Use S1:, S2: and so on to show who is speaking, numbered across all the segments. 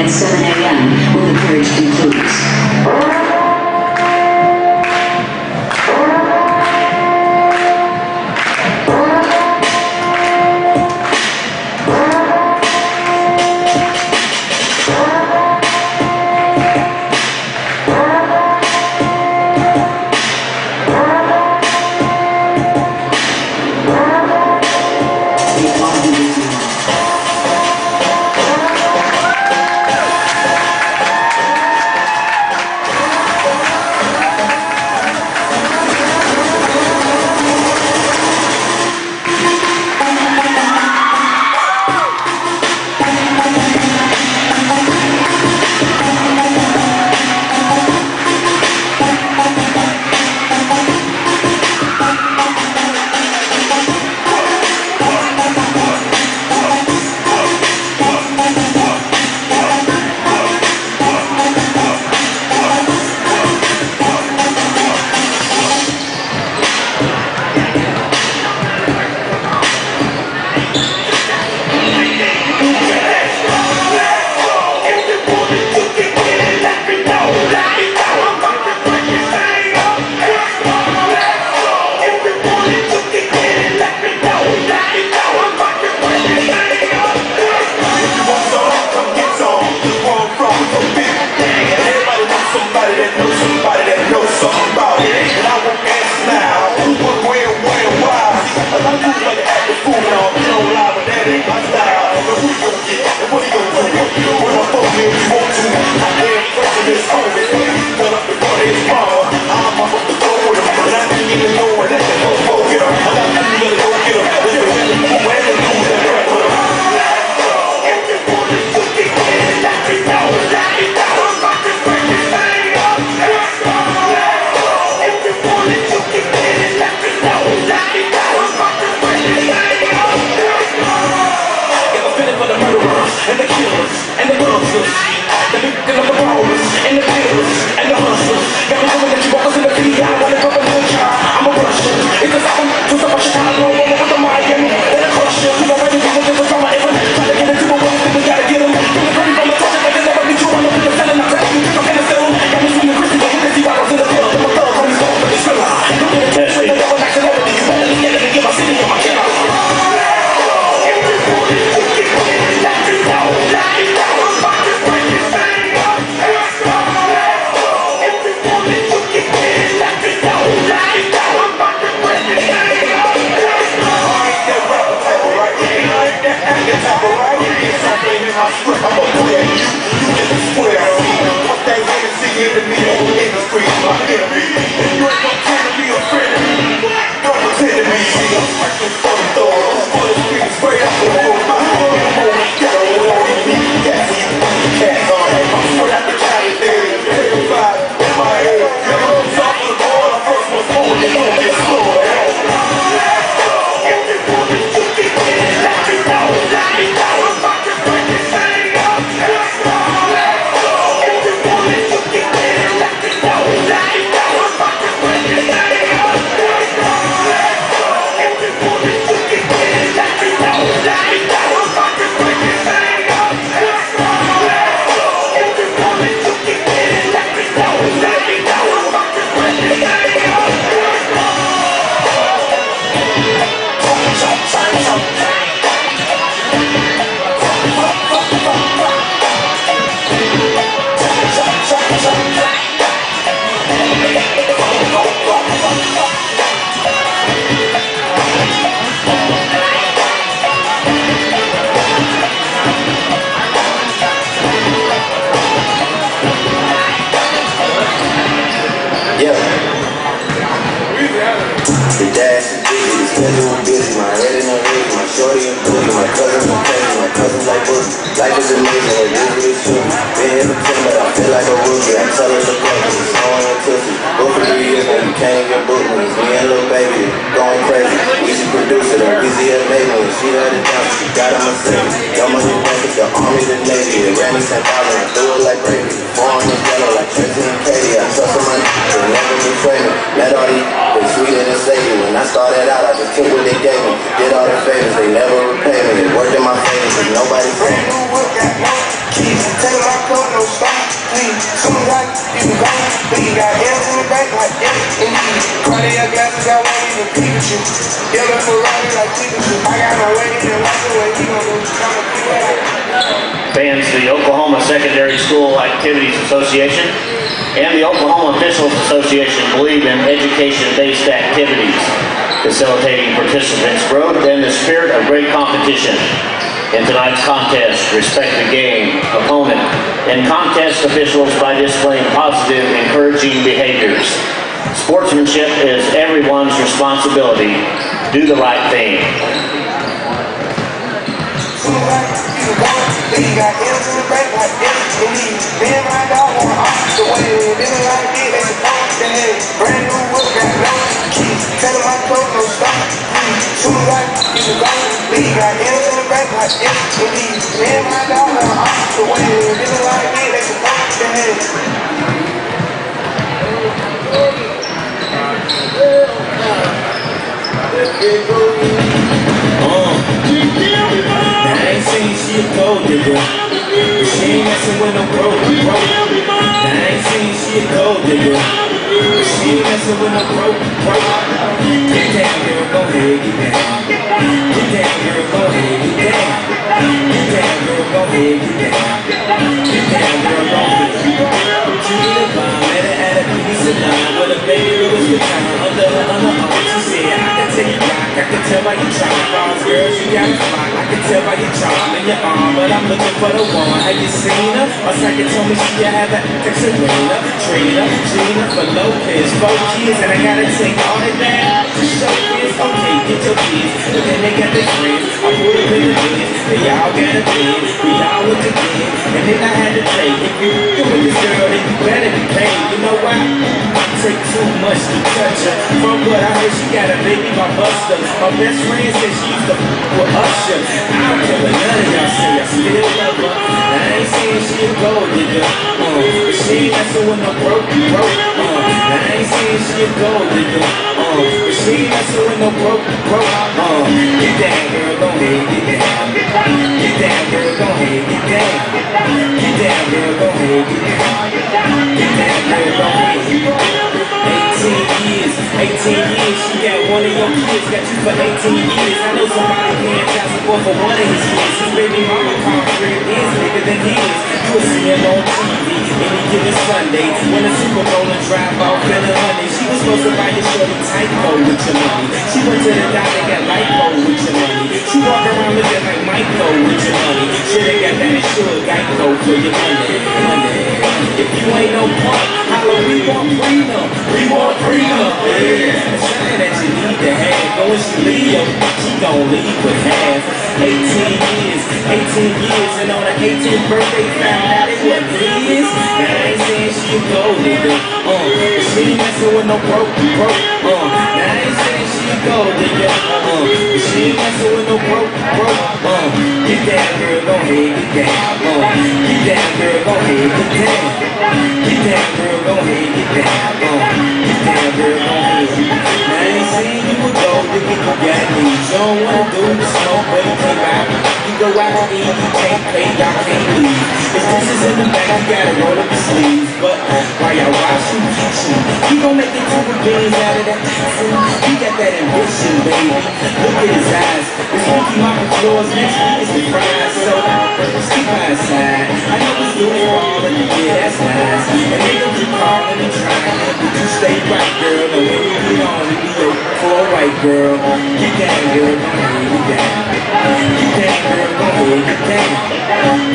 S1: at 7 a.m. when the purge concludes.
S2: Life is amazing, it is true. Been here for 10, but I feel like a rookie. I'm telling the fuck, it's on and tootsie. Book for 3 years, and you can't even book me. It's me and Lil Baby, going crazy. Easy producer, the easy as made me. She let it down, she got a Mercedes. Dumb money back with the Army, the Navy. It ran me 10,000, I threw it like gravy. 4 on the yellow, like Tracy and Katie. I trusted my they never betray me. Met all these, they sweet and saved me. When I started out, I just took what they gave me. Did all the favors, they never repay me. It worked in my favor, but nobody paid me. keys. Tell my club no stop, please. Soon as I even go, we got M's in the back like M and E. Cardiac glasses, I won't even peek at you. Yellow Ferrari like Pikachu. I got my wedding and walk away. He gon' go trying to figure it out.
S3: Fans, the Oklahoma Secondary School Activities Association and the Oklahoma Officials Association believe in education-based activities, facilitating participants' growth and the spirit of great competition. In tonight's contest, respect the game, opponent, and contest officials by displaying positive, encouraging behaviors. Sportsmanship is everyone's responsibility. Do the right thing.
S2: We got M's in the back like M and E. Me and my dog on off the way. Living like it, they supposed to have. Brand new whip, got no keys. Tell my club no stop, please. Soon as I even go, we got M's in the back like M and E. Me and my dog on off the way. Living like it, they supposed to have.
S4: I ain't saying she a gold digger, but she ain't messing with no broke. I ain't saying she a gold digger, but she ain't messing with no broke. Get down, girl, go ahead, get down. Get down, girl, go ahead, get down. Get down, girl, go ahead, get down. Get down, girl, go ahead. She need a bomb, let her add a piece of lime with a baby Louis Vuitton under her arm. She said, I can take you rock, I can tell by your charm, boss girl, she got a spot. I can tell by your charm in your arm, but I'm looking for the one. Have you seen her? My second told me she had that Serena, Trina, Gina for Lopez, 4 kids, and I gotta take all that down to show kids. Okay, get your kids, but then they got their friends. I put them in the bed, they all got a bed, we all went to bed, and then I had to take. If you with this girl, then you better be paid. You know why? I take too much to touch her. From what I heard, she got a baby by Buster. My best friend said she used to with Usher. I don't care what none of y'all say, I still love her. I ain't saying she a gold digger, but she ain't messing with no broke. I ain't saying she a gold digger, but she ain't messing with no broke. Get down, girl, go ahead, get down. Get down, girl, go ahead, get down. Get down, girl, go ahead, get down. Get down, girl, go ahead. 18 years, she got one of your kids, got you for 18 years. I know somebody paying child support for one of his kids. His baby mama contract is bigger than his. You will see him on TV any given Sunday when the Super Bowl and drive off in a honey. She was supposed to buy your shorty Tyco with your money. She went to the doctor, got lipo with your money. She walk around looking like Michael with your money. Shoulda got that insured Geico for your money. If you ain't no punk, holla, we want freedom. We want freedom. Yeah, it's something that you need to have. Go when she leave, she gon' leave with half. 18 years, and on her 18th birthday, found out it wasn't his. Now I ain't saying she a gold digger, but she ain't messing with no broke. Now I ain't saying she a gold digger, but she ain't messing with no broke. Get down, girl, go ahead, get down. Get down, girl, go ahead, get down. Get down, girl, go ahead, get down. Get down, girl, go ahead. Now I ain't saying you a gold digger, you got needs. You don't wanna do the smoke, but you come out. You go out and eat, you can't pay, y'all can't leave. If this is in the back, you gotta roll up your sleeves. But while y'all watching, you gon' make it couple beans out of that food. He got that ambition, baby. Look at his eyes. If Ricky Mama floors next week is the fries, so stick by his side. I know he's doing all of the yeah, that's nice. And they gon' keep calling and trying, but you stay right, girl. And when you get on, it be your for a white girl. Get down, girl, go ahead, get down. Get down, girl, go ahead, get down.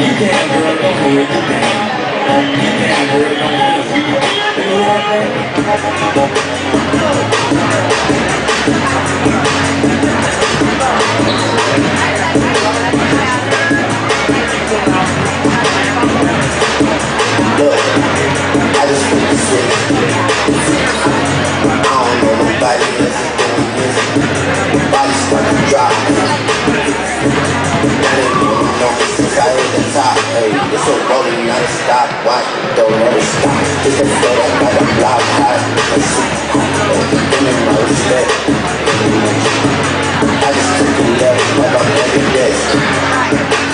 S4: Get down, girl, go ahead, get down. Get down, girl, go ahead. You know what I'm
S2: Look, I just put the switch. I don't know nobody else is doing this. Body start to drop. Now they know since I hit the top. Hey, it's so rolling, not a stop. Watch, don't never stop. It's a flow that got a block high. Let's see. Give me my respect. I just took a left, like I'm every day.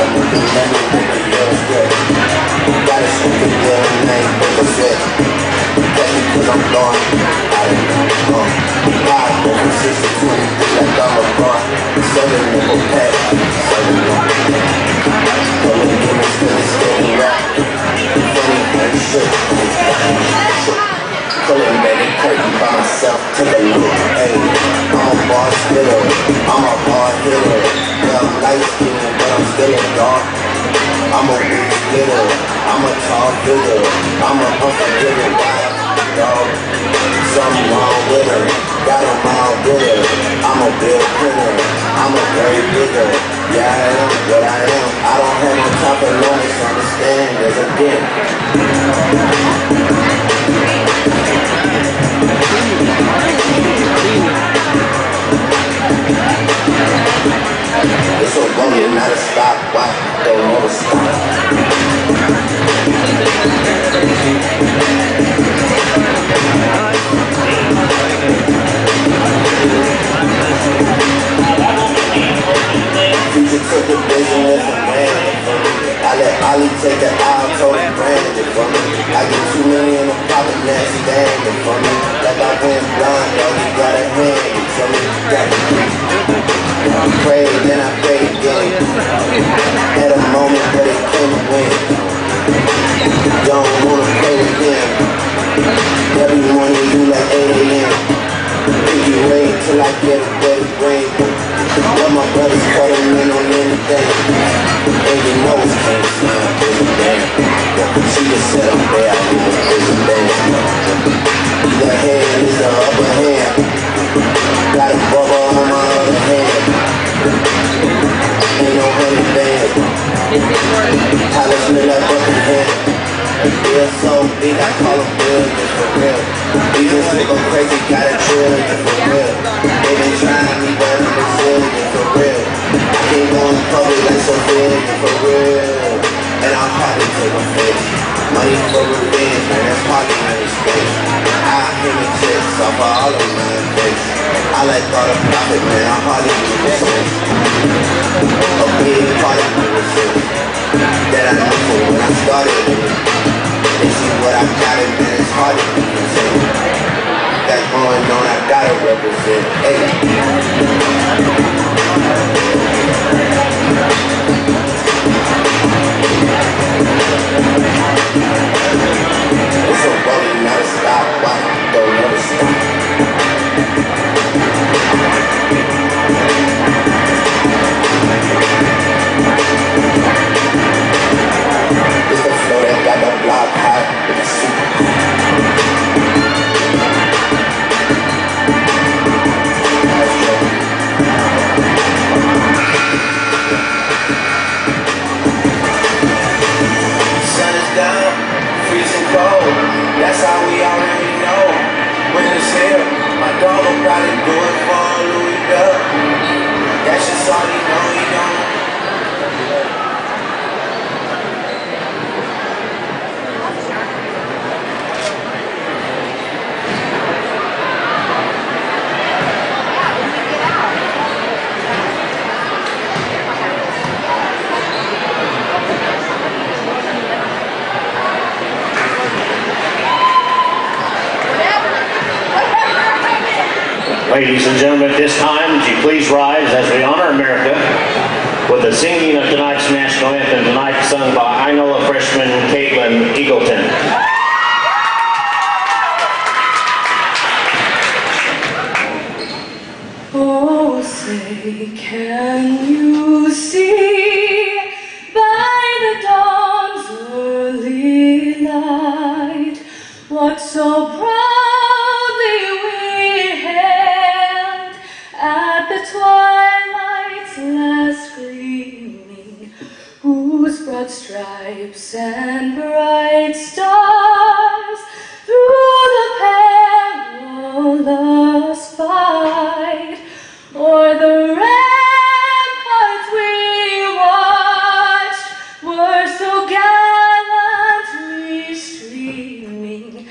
S2: I'm looking at me, baby, you're good. 7 nickel pack. 7 nickel pack. Pulling gimmicks till it's getting rap. Funny and shit. Pulling back the curtain by myself, take a look. Hey, I'm a bar spitter, I'm a hard hitter. Yeah, I'm light skinned, but I'm still a dark. I'm a weak splitter, I'm a tall figure. I'm a unforgiving wild dog. Something wrong with her, got a mild bitter. I'm a bill printer, I'm a very bigger. Yeah, I am what I am. I don't have no time for no misunderstand. There's a dent. It's a woman, not a stopwatch. Don't never stop. Future took the business and ran it for me. I let Ollie take the aisle, told him brand it for me. I get 2 million in the pocket, now stand it for me. Like I went blind, dog, you gotta hand it to me. I prayed, then I prayed again. Had a moment, but it couldn't win. Don't wanna play with him. Every morning you like 8 a.m. Think you wait till I get a better brain. Let my brothers call him in on anything. And you know it's can't smile, there's a damn. She just said I'm there, I think there's a damn. The hand is the upper hand. Got a bubble on my other hand. Ain't no honey band. Polish me like Buckingham. Real so big, I call him real, just for real. Even if go crazy, gotta chill, just for real. They been trying me, but I'm resilient, just for real. I can't go in public like so big, just for real. And I'll probably take a face. Money for revenge, man, that's hardly any space. I hear me checks off of all of my face. I like all the profit, man, I hardly give a sense. A big part of me was sense that I knew for when I started. They see what I got and man, it's hard to be content. That's going on, I gotta represent. Hey. It's a rolling, not a stop. Why don't never stop? It's the flow that got the block hot with the super sun is down, freezing cold. That's how we already know. Winter's here, my dog will probably do it for Louis Bell. That's just all he know, he don't.
S3: Ladies and gentlemen, at this time, would you please rise as we honor America with the singing of tonight's national anthem, tonight sung by Inola freshman Caitlin Eagleton.
S5: Oh, say, can you see by the dawn's early light what so proudly we hailed at the twilight's last gleaming, whose broad stripes and bright stars through the perilous fight o'er the ramparts we watched were so gallantly streaming, and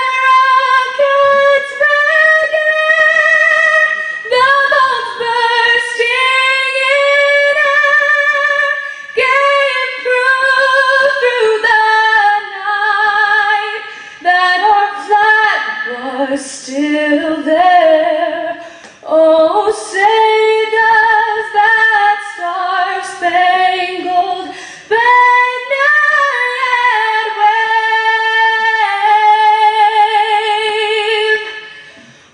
S5: the rockets began, the bombs bursting in air gave proof through the night that our flag was still there. Oh, say star-spangled banner yet wave,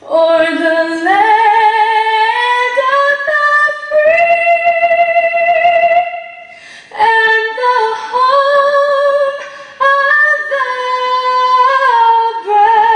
S5: o'er the land of the free and the home of the brave.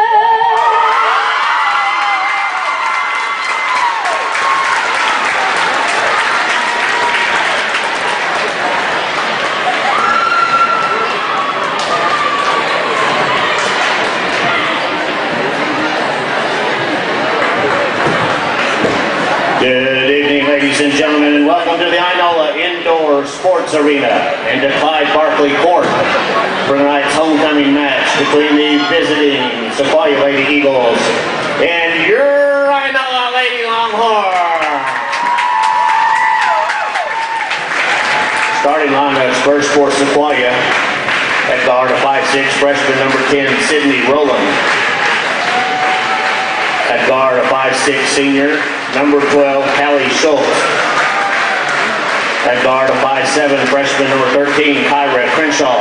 S3: Good evening, ladies and gentlemen, and welcome to the Inola Indoor Sports Arena and to Clyde Barkley Court for tonight's homecoming match between the visiting Sequoia Lady Eagles and your Inola Lady Longhorn. Starting lineups first for Sequoia. At guard, a 5'6" freshman, number 10, Sydney Rowland. At guard, a 5'6" senior, number 12, Hallie Schultz. At guard, a 5'7" freshman, number 13, Kyra Crenshaw.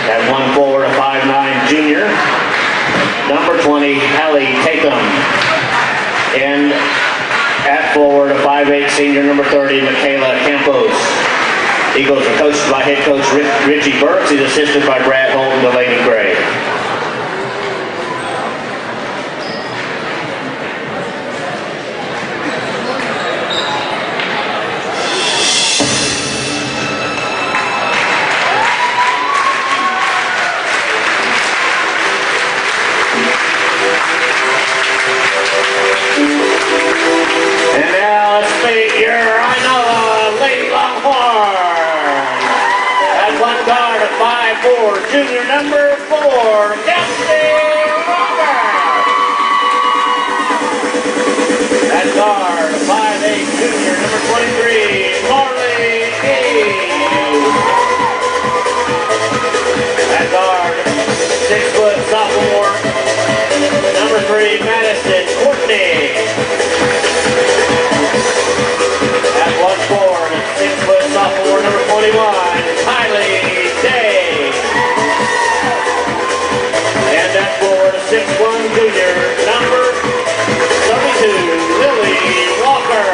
S3: At one forward, a 5'9" junior, number 20, Hallie Tatum. And at forward, a 5'8" senior, number 30, Michaela Campos. Eagles are coached by head coach Richie Burks. He's assisted by Brad Holton, the Lady Gray. And now let's meet your Inola Lady Longhorn. At one guard, a 5'4", junior number 4, Kelsey Walker. At guard, a 5'8", junior number 23, Marley Hayes. At guard, 6-foot sophomore, number 3, Madison Courtney. At one forward, 6-foot sophomore, number 41, Kylie Day. And at forward, a 6'1" junior, number 32, Lily Walker.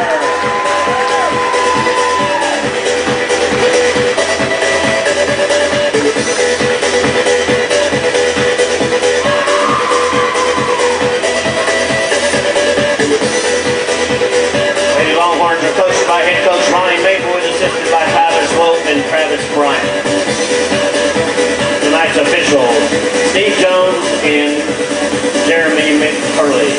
S3: Lady Longhorns are coached by head coach Ronnie Maplewood, assisted by Tyler Swope and Travis Bryant. Tonight's officials, Steve Jones and Jeremy McCurley.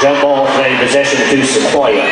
S3: Jump ball playing possession to Sequoia.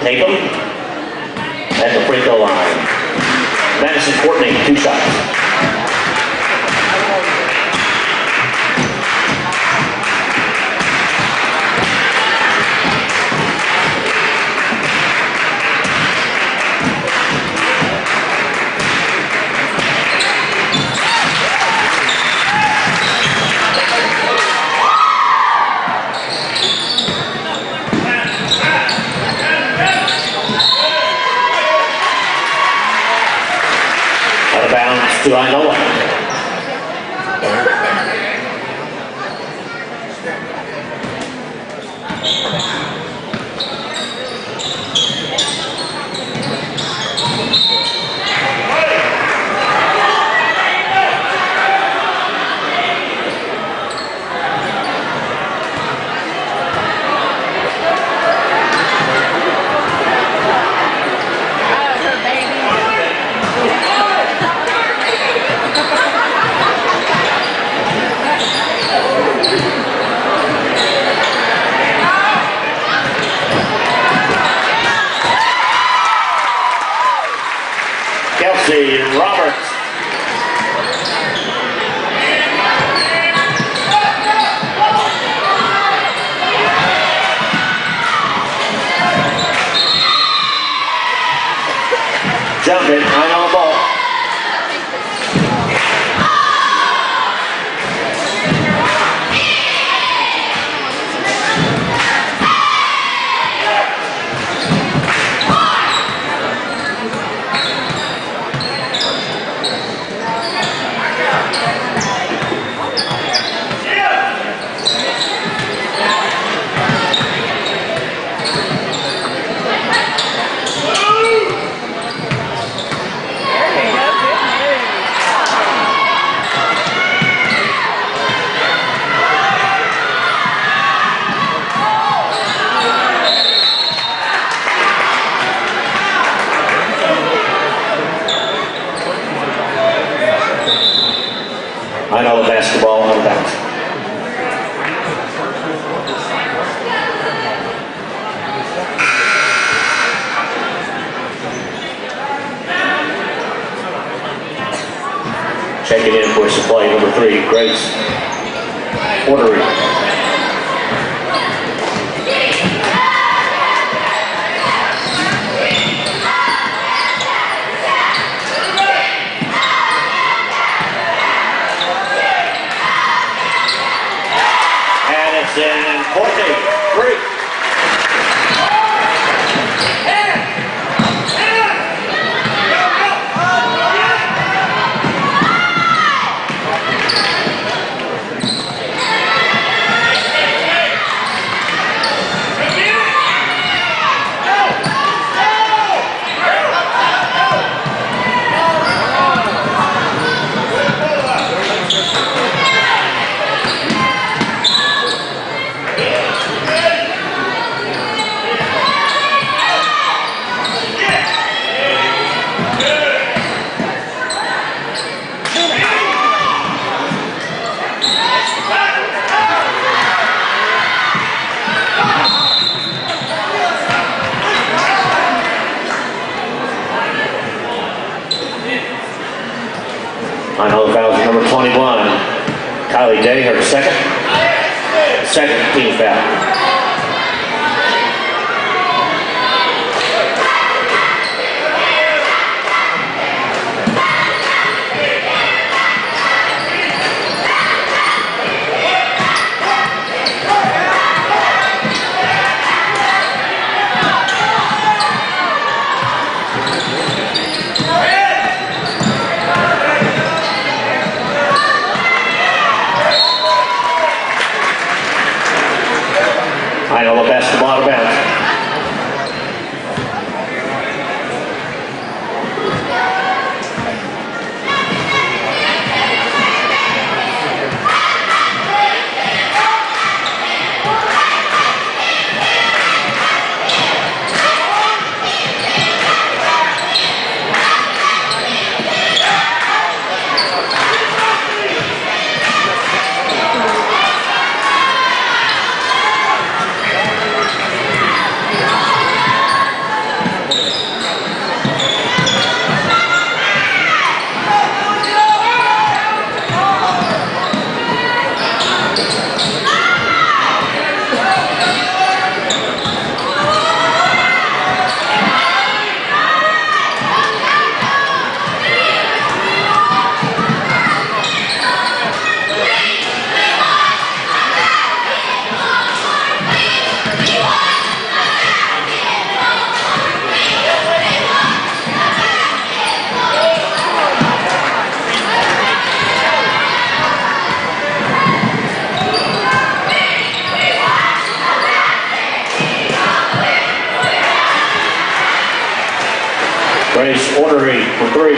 S3: Take them at the free throw line. Madison Courtney, 2 shots. Do I know it? Roberts. Jumping, right on the ball. I know the basketball on the bounce. Check it in for supply number 3, Grace Ordering. And Courtney, 3. I know the foul is number 21. Kylie Day, her second team foul. Grace Ordery for 3.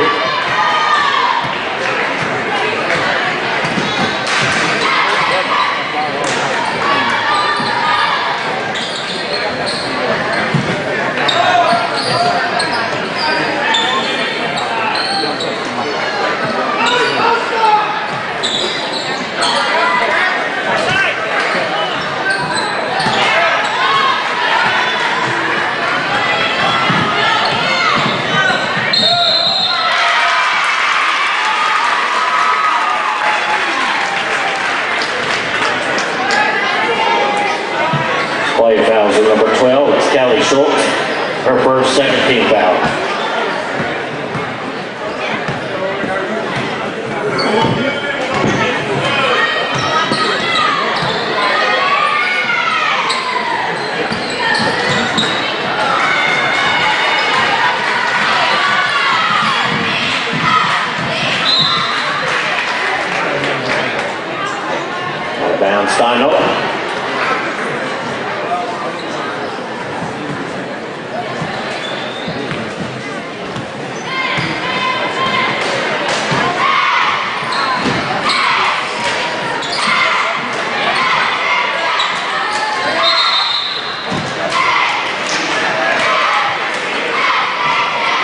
S3: Play fouls at number 12. It's Callie Schultz. Her first second team foul. Out of bounds, Steinola.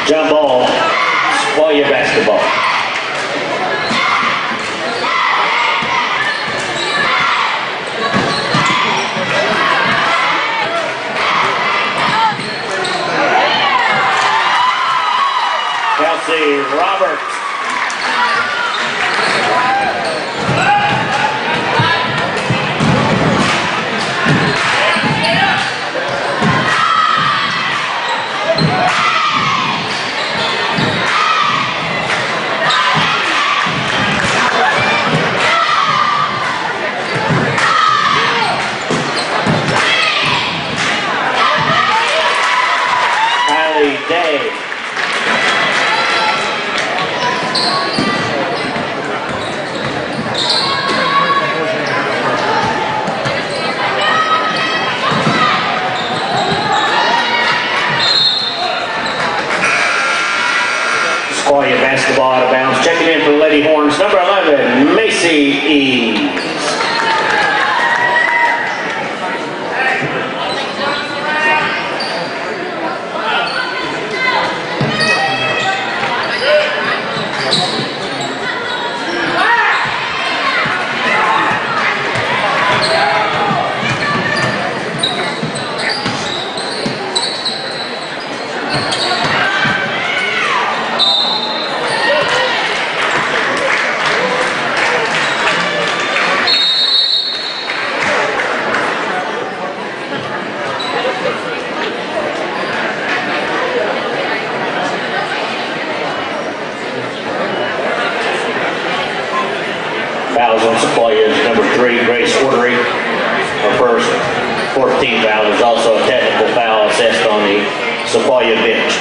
S3: Jump ball, Sequoia basketball. Kelsey Roberts. Day. Sequoia basketball out of bounds. Checking in for the Lady Horns, number 11, Macy Eves. Fouls on Sequoia's number 3, Grace Ordery. Her first 14th foul. There's also a technical foul assessed on the Sequoia bench.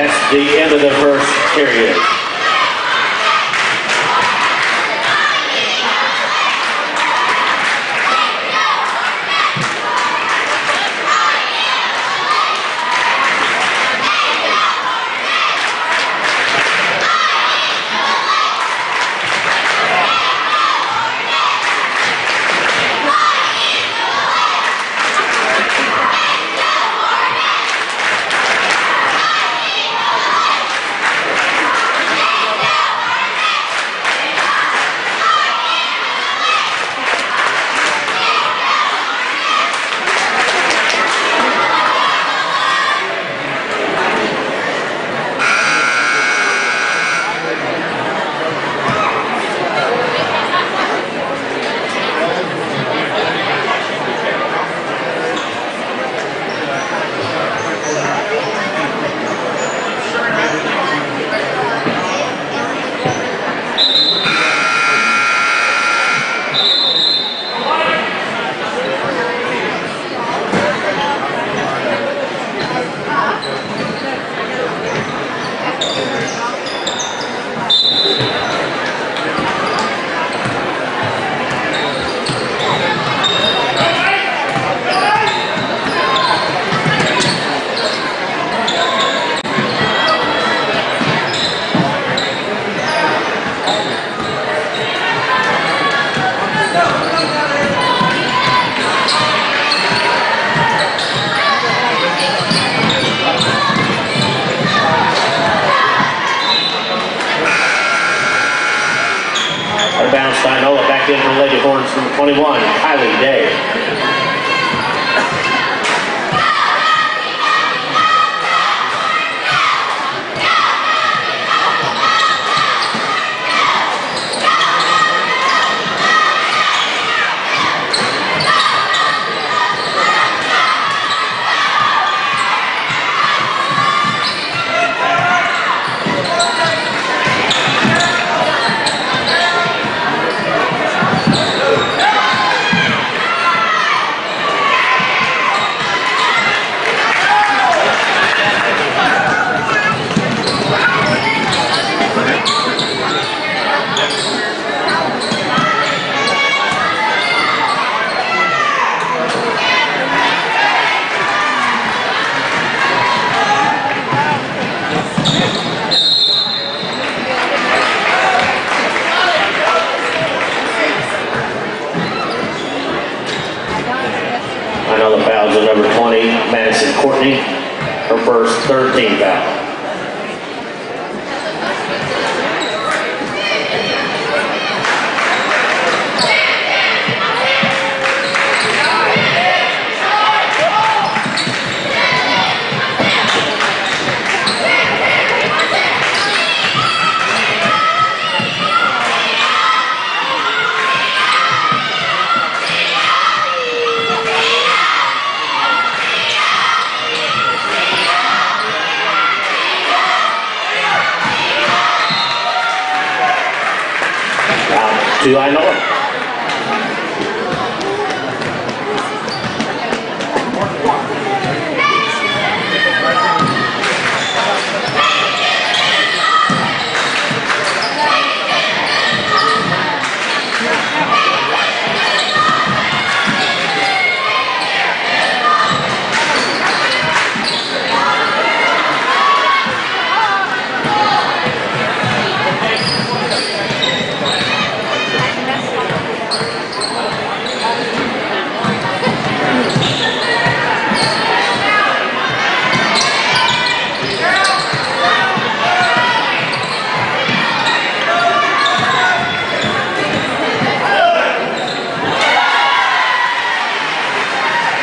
S3: That's the end of the first period. Back in for Lady Horns from 21, Kylie Day. Another foul to number 20, Madison Courtney, her first 13th foul. To I know it.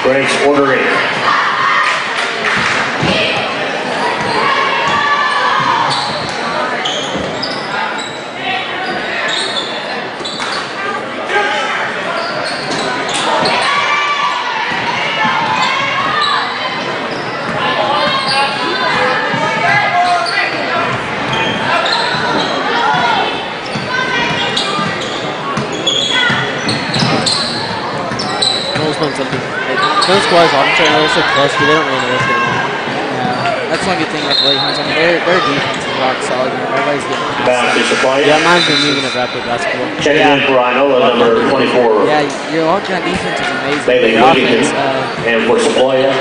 S3: Breaks order 8.
S6: Something. Those guys on train are so close, but they don't really know what's going on. Yeah. that's one good thing about the Lady Horns. I mean, their defense is rock solid. Everybody's getting
S3: Bounce is applied.
S7: Yeah, mine's been moving at rapid basketball.
S3: Check it in for Inola, number 24.
S6: Yeah, your all-around defense is amazing.
S3: Bailey
S6: Your
S3: Whittington.
S6: offense,
S3: And for Sabloya,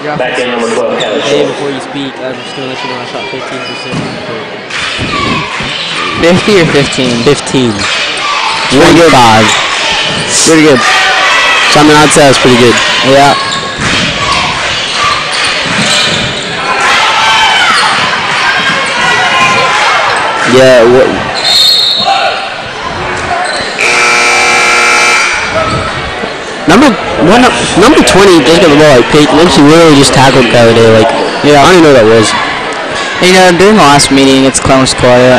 S6: your
S3: back
S6: offense
S3: in number 12, Kelly
S7: Hey,
S3: Schultz.
S7: before you speak, I'm just going to let you know I shot 15%.
S6: 50 or 15?
S7: 15.
S8: Pretty good. 5. Pretty good. So, I mean, I'd say that's pretty good.
S6: Yeah.
S8: Yeah. Number 20 just got the ball like picked, and then she really just tackled Kylie Day. Like, yeah, I don't even know what that was.
S6: You know, during the last meeting, it's Columbus Claudia.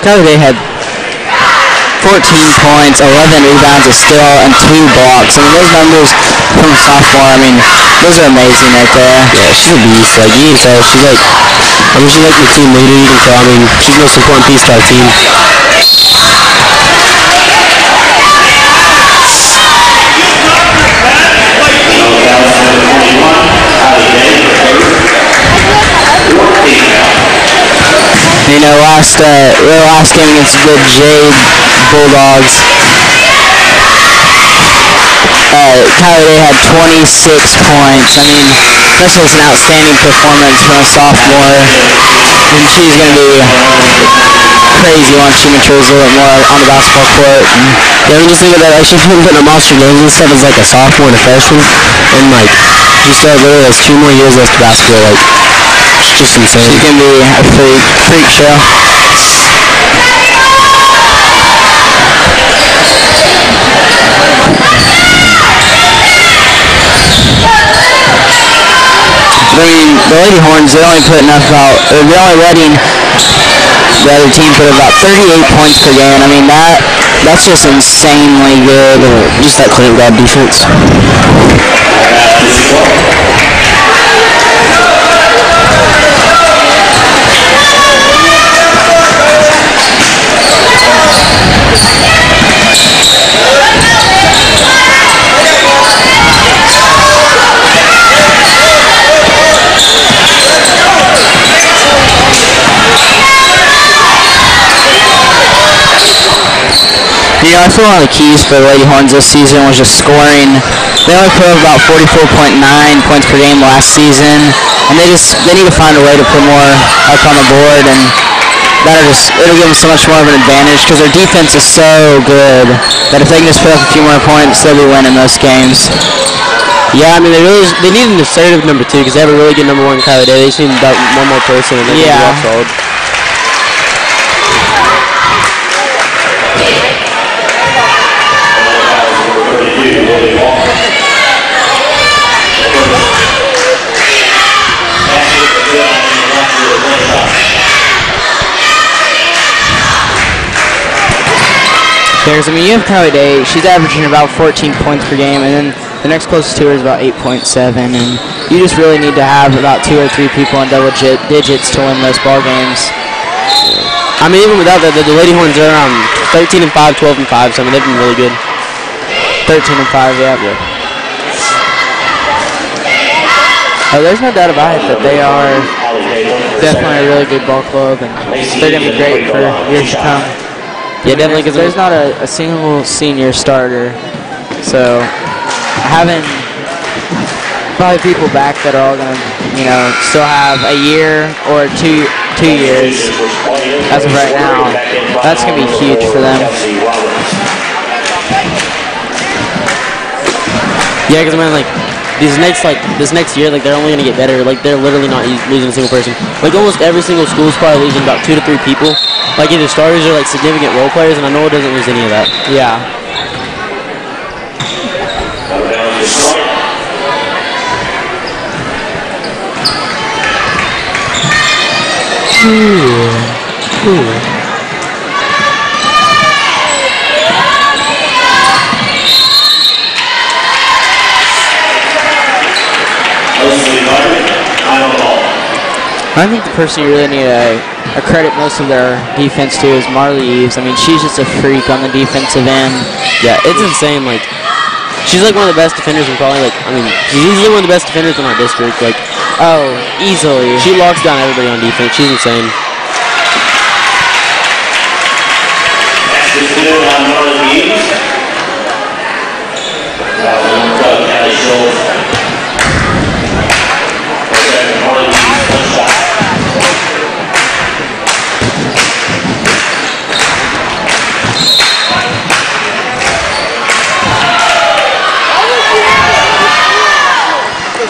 S6: Kylie Day had 14 points, 11 rebounds, a steal, and 2 blocks. I mean, those numbers from a sophomore, I mean, those are amazing right there.
S8: Yeah, she's a beast. Like, you can tell she's like, I mean, she's like the team leader. You can tell. I mean, she's the most important piece to our team.
S6: You know, last game against the good Jade Bulldogs, Kylie Day had 26 points. I mean, this was an outstanding performance from a sophomore, and she's going to be crazy once she matures a little bit more on the basketball court. And
S8: yeah, I mean, just think of that. Like, she's been putting up monster games and stuff as like a sophomore and a freshman, and like she still literally has 2 more years left of basketball. Like, it's just insane.
S6: she's going to be a freak show. I mean, the Lady Horns, they're only letting the other team put about 38 points per game. I mean, that's just insanely good.
S8: Just that clean grab defense.
S6: You know, I feel one of the keys for the Lady Horns this season was just scoring. They only put up about 44.9 points per game last season, and they need to find a way to put more up on the board, and it'll give them so much more of an advantage because their defense is so good that if they can just put up a few more points, they'll be winning most games.
S8: Yeah, I mean, they need an assertive number 2 because they have a really good number 1 Kylie Day. They just need about one more person, and they can be rock solid.
S6: I mean, you have Kylie Day. She's averaging about 14 points per game, and then the next closest to her is about 8.7. And you just really need to have about 2 or 3 people in double digits to win those ball games.
S8: I mean, even without that, the Lady Horns are 13 and 5, 12 and 5. So I mean, they've been really good.
S6: 13 and 5, yeah. Oh, there's no doubt about it that they are definitely a really good ball club, and they're going to be great for years to come.
S7: Yeah, definitely, because
S6: there's not a single senior starter, so having 5 people back that are all going to, still have a year or two years as of right now, that's going to be huge for them.
S7: yeah, because I mean, like this next year, like they're only gonna get better. Like they're literally not losing a single person. Like almost every single school is probably losing about 2 to 3 people. Like either starters or like significant role players, and I know it doesn't lose any of that.
S6: Yeah. I think the person you really need to credit most of their defense to is Marley Eves. I mean, she's just a freak on the defensive end.
S7: Yeah, it's insane. Like she's like one of the best defenders in probably like, I mean, she's easily one of the best defenders in our district. Like,
S6: Oh, easily.
S7: she locks down everybody on defense. She's insane.
S3: Next is two on Northern Hughes. That was on Kelly Schultz. For second, Northern Hughes, one shot.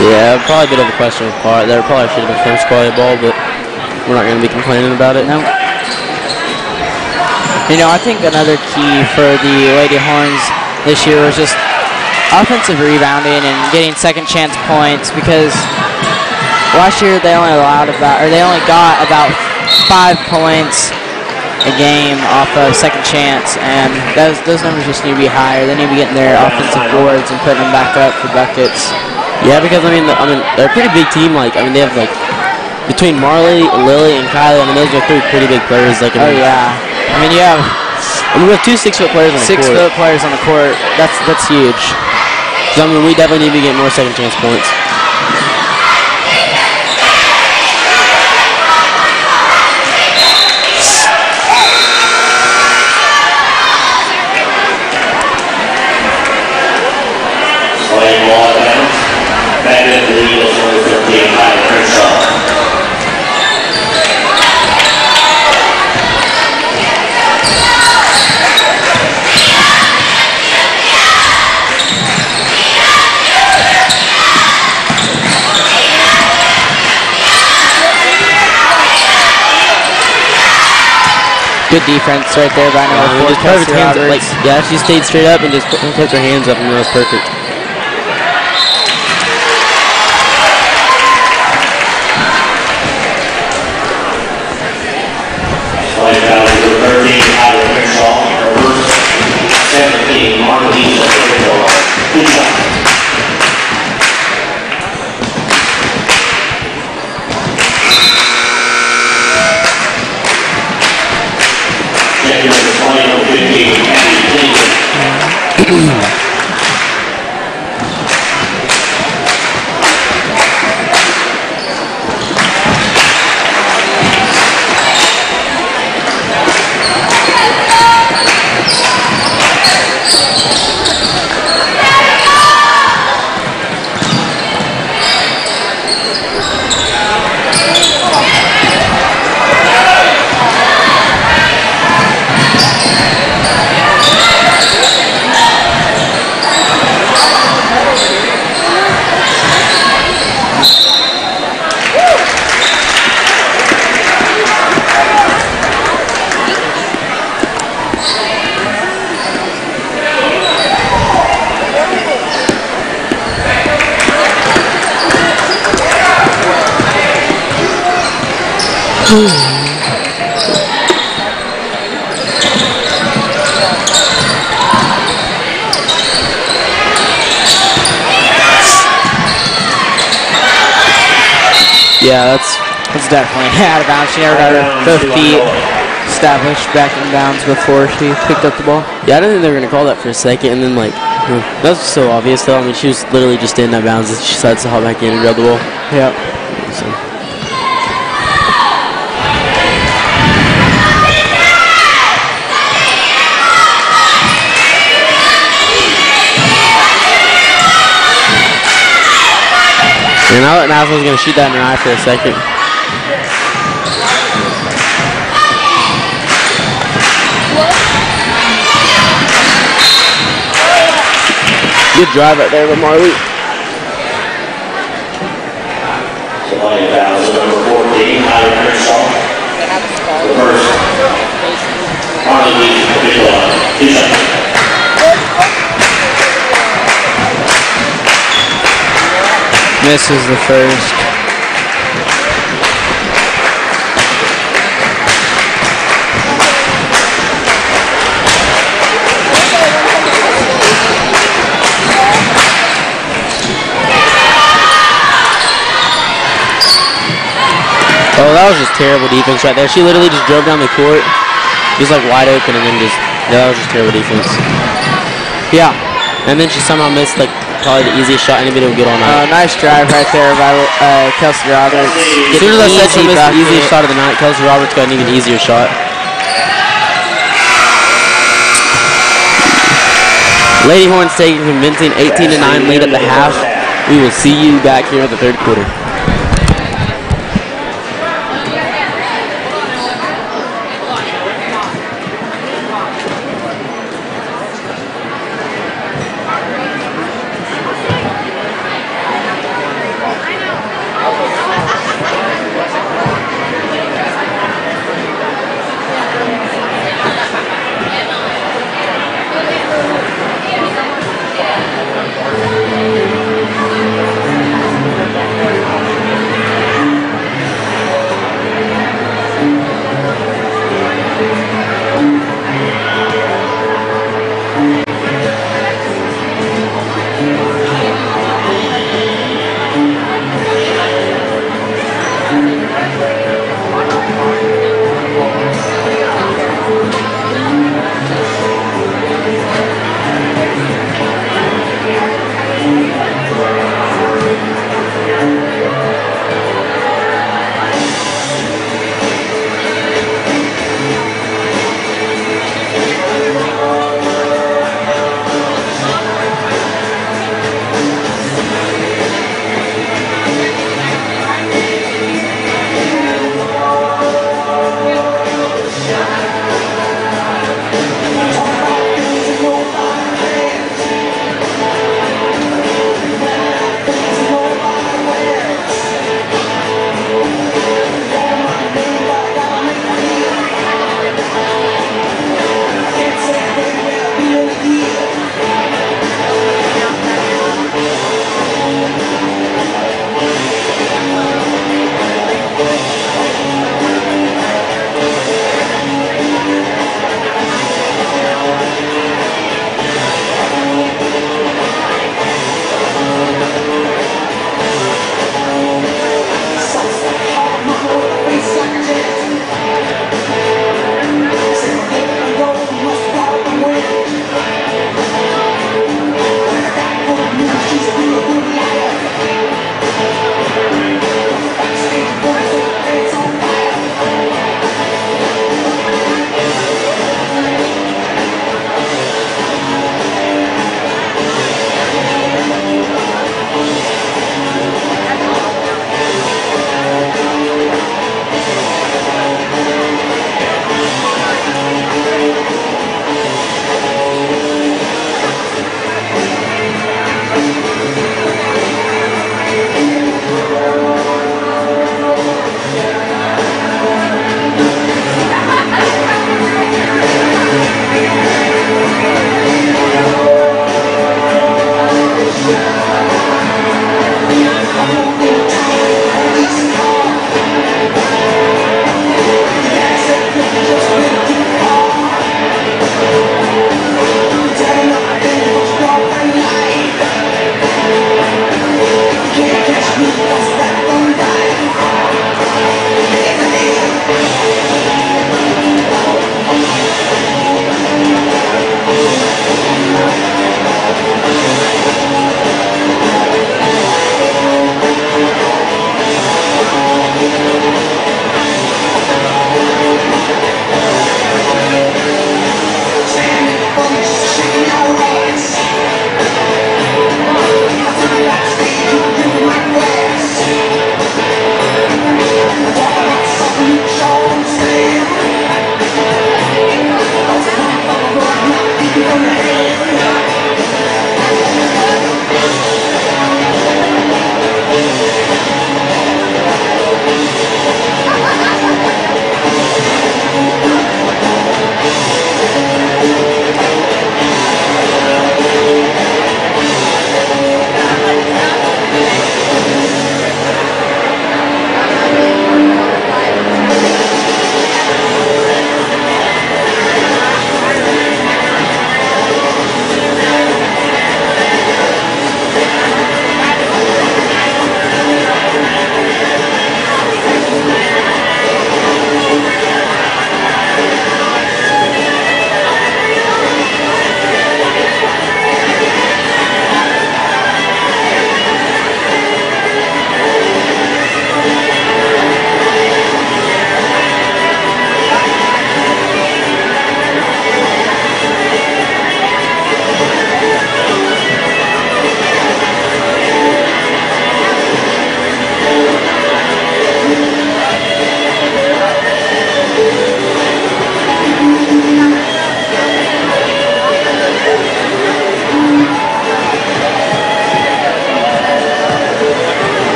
S7: Yeah, probably a bit of a questionable part. There probably should have been first quality ball, but we're not going to be complaining about it.
S6: No. You know, I think another key for the Lady Horns this year was just offensive rebounding and getting second chance points, because last year they only got about 5 points a game off of second chance, and those numbers just need to be higher. They need to be getting their offensive boards and putting them back up for buckets.
S7: Yeah, because I mean, they're a pretty big team. Like, I mean, they have like between Marley, Lily, and Kylie. I mean, those are 3 pretty big players. Like,
S6: Oh yeah. I mean, you have
S7: we have 2 6-foot players on the court.
S6: 6-foot players on the court. That's huge.
S7: So I mean, we definitely need to get more second chance points.
S3: Playing ball out of bounds. Back into the Eagles, number 13, Tyler Crenshaw.
S6: Good defense right there by number 4,
S7: Just perfect
S6: Kelsey
S7: hands up.
S6: Roberts.
S7: Like, yeah, she stayed straight up and just kept her hands up, and that was perfect.
S3: Playing foul number 13, Tyler Crenshaw. Reverse 17, Marlisa Crenshaw. Good shot. Check number 20, number 15, Abby Cleveland.
S7: Yeah,
S6: That's definitely out of bounds. She never got her both feet established back in bounds before she picked up the ball.
S7: yeah, I didn't think they were gonna call that for a second, and then like that was so obvious though. I mean, she was literally just in that bounds, and she decides to hop back in and grab the ball.
S6: Yep.
S7: So. And I thought Nashville was going to shoot that in her eye for a second. Good drive right there by Marley.
S3: Playing fouls number 14, Tyler Crenshaw. Reverse. Marley Weeks, official line. 2 seconds.
S6: Misses the first.
S7: Oh, that was just terrible defense right there. She literally just drove down the court. She was like wide open and then just, yeah, that was just terrible defense.
S6: Yeah.
S7: And then she somehow missed like probably the easiest shot anybody would get all night.
S6: Nice drive right there by Kelsey Roberts.
S7: As soon as I said she missed the easiest shot of the night, Kelsey Roberts got an even easier shot. Lady Horns taking a convincing 18-9 lead at the half. We will see you back here in the third quarter.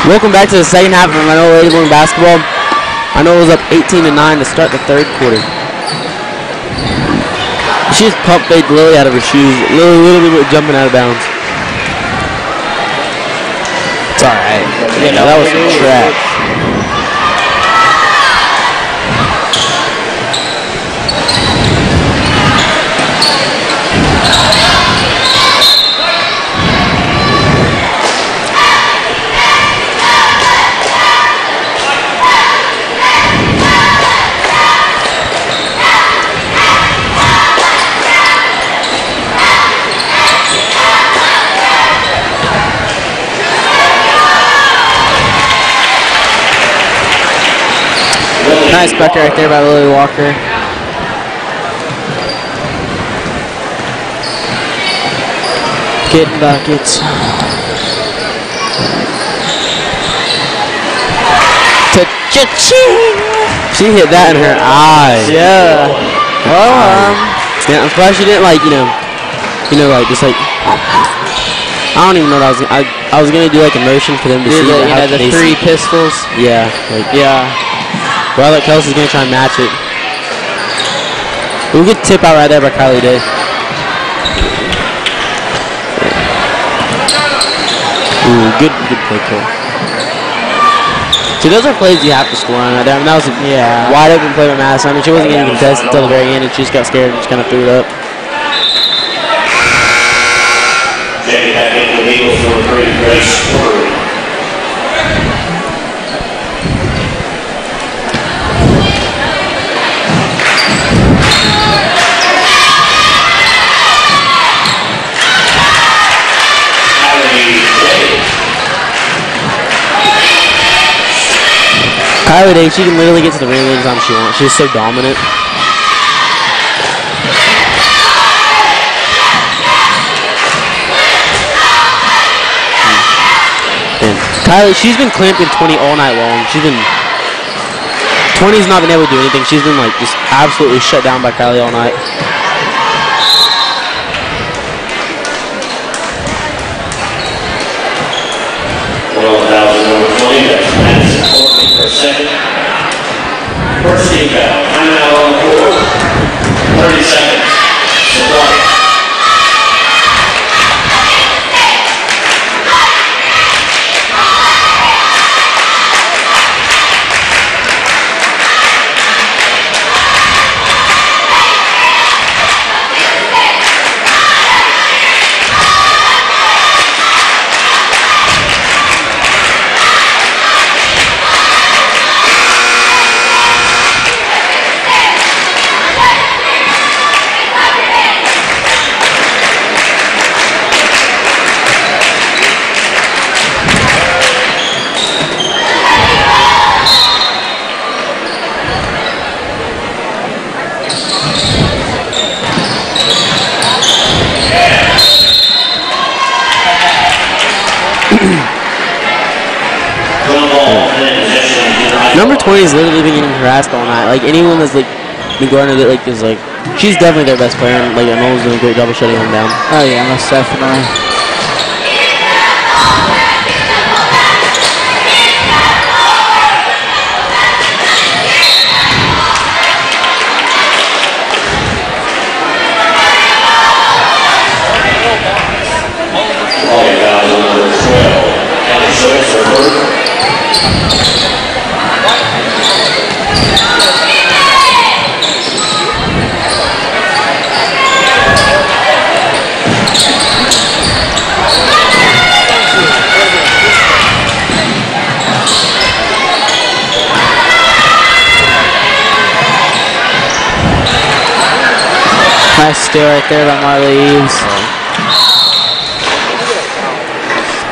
S7: Welcome back to the second half of Monroe Lady Boys basketball. I know it was up 18-9 to start the third quarter. She just pump faked Lily out of her shoes. Lily literally went jumping out of bounds. It's alright. You know, that was some trash. Nice bucket right there by Lily Walker. Getting buckets. Cha-ching! She hit that in her eyes. Yeah. Well, yeah, I'm glad she didn't like, like just like. I don't even know what I was gonna do like a motion for them to see
S6: the three pistols.
S7: Yeah. Like yeah. Well, like Kelsey's gonna try and match it. Ooh, good tip out right there by Kylie Day. Ooh, good play kill. See, those are plays you have to score on right there. I mean, that was a wide open play by Madison. I mean, she wasn't getting contested until the very end, and she just got scared and just kind of threw it up.
S3: Jamie back into the Eagles number 3, Grace Murray.
S7: Kylie Day, she can literally get to the ring anytime she wants. She's so dominant. And Kylie, she's been clamping 20 all night long. 20's not been able to do anything. She's been like just absolutely shut down by Kylie all night.
S3: Second. First team foul. Timeout on the floor. 30 seconds. Supply.
S7: Number 20 is literally been getting harassed all night. Like anyone that's like been guarding it, like is like she's definitely their best player. And like Anola's doing a great job of shutting them down.
S6: Oh yeah, most definitely. Nice steal right there by Marley Eves.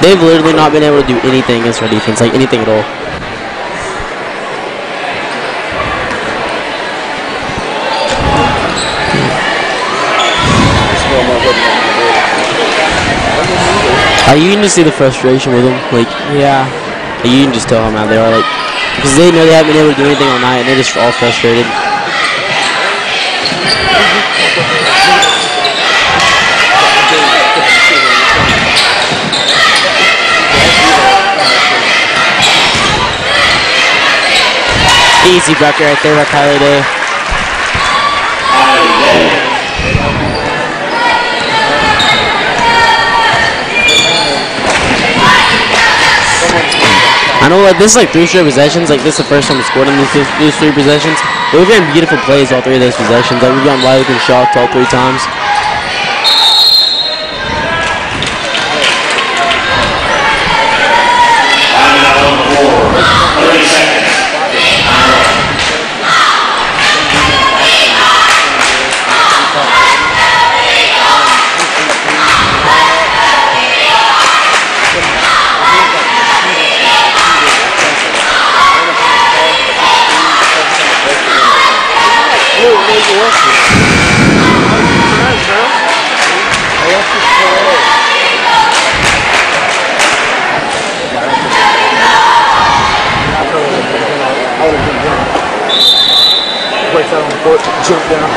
S7: They've literally not been able to do anything against our defense, like anything at all. You can just see the frustration with them. Like, yeah, you can just tell how mad they are. Like, because they know they haven't been able to do anything all night, and they're just all frustrated. Easy bucket right there by Tyler Day. I know like this is like 3 straight possessions. Like this is the first time we scored on these 3 possessions. But we've gotten beautiful plays all 3 of those possessions. Like we've gotten wide open shots all 3 times.
S9: Jump down.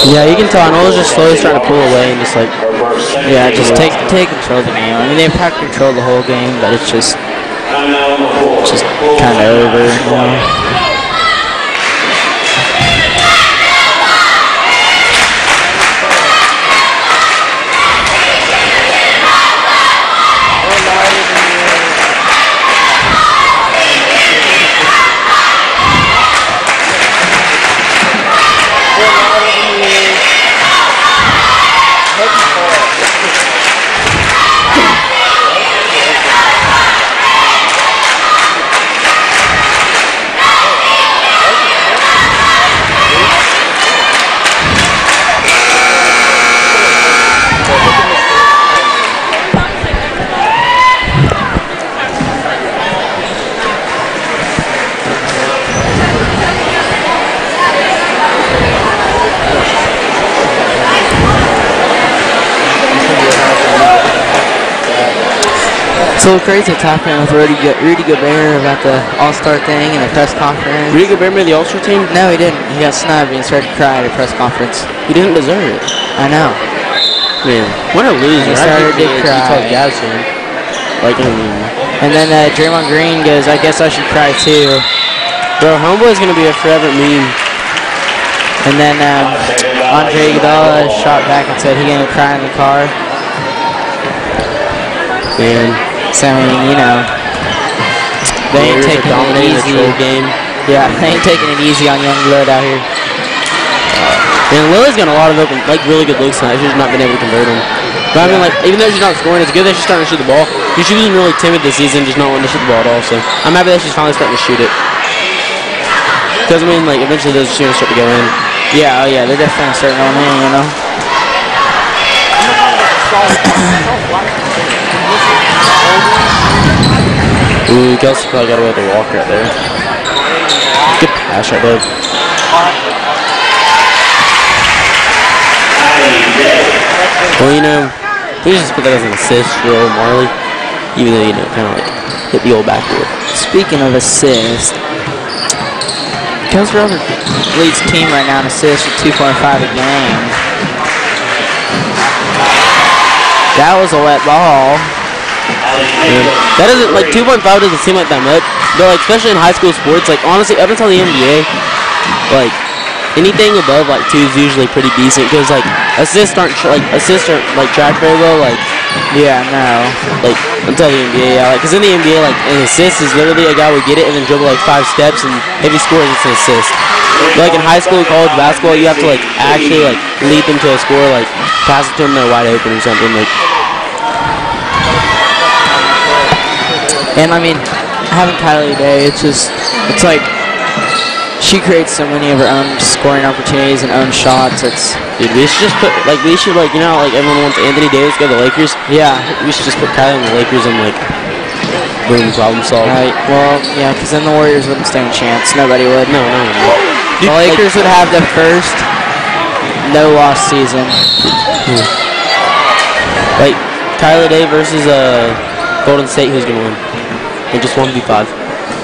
S7: Yeah, you can tell. I know it's just slowly starting to pull away and just like, yeah, just take control of the game. I mean, they've had control of the whole game, but it's just kind of over, you know. So crazy what's happening with Rudy Gobert about the All-Star thing and the press conference. Rudy Gobert made the All-Star team? No, he didn't. He got snubbed and started crying at a press conference. He didn't deserve it.
S6: I know.
S7: Man, what a loser.
S6: He started to cry.
S7: Like, I mean.
S6: And then Draymond Green goes, I guess I should cry too.
S7: Bro, Homeboy's going to be a forever meme.
S6: And then Andre Iguodala shot back and said he gonna cry in the car.
S7: Man.
S6: So, I mean, you know, they ain't taking it easy.
S7: Game.
S6: Yeah, they ain't taking it easy on young blood out here.
S7: And Lily's got a lot of open, like really good looks tonight. She's just not been able to convert them. But I mean, like, even though she's not scoring, it's good that she's starting to shoot the ball. She was really timid this season, just not wanting to shoot the ball at all. So I'm happy that she's finally starting to shoot it. Because I mean, like, eventually those shooters start to go in.
S6: Yeah, oh yeah, they're definitely starting on in, you know.
S7: Ooh, Kelsey probably got away with a walk right there. Good pass right there. Well, you know, we just put that as an assist for old Marley, even though, you know, kind of like hit the old backboard.
S6: Speaking of assists, Kelsey Robert leads the team right now in assists with 2.5 a game. That was a wet ball.
S7: Yeah. That doesn't, like, 2.5 doesn't seem like that much, but, like, especially in high school sports, like, honestly, up until the NBA, like, anything above, like, 2 is usually pretty decent, because, like, assists aren't, like, tracked very well, like,
S6: yeah, no.
S7: Like, until the NBA, yeah, like, because in the NBA, like, an assist is literally a guy would get it and then dribble, like, 5 steps, and if he scores, it's an assist. Like in high school, college basketball, you have to like actually like leap into a score, like pass it to them, they're wide open or something. Like,
S6: And I mean, having Kylie Day, it's like she creates so many of her own scoring opportunities and own shots.
S7: dude, we should just put like you know how, like everyone wants Anthony Davis to go to the Lakers.
S6: Yeah.
S7: We should just put Kylie on the Lakers and like boom, problem solved.
S6: Right. Well, yeah, because then the Warriors wouldn't stand a chance. Nobody would.
S7: No.
S6: The Lakers would have the first no-loss season.
S7: Like Kylie Day versus Golden State, who's gonna win? Like just 1v5.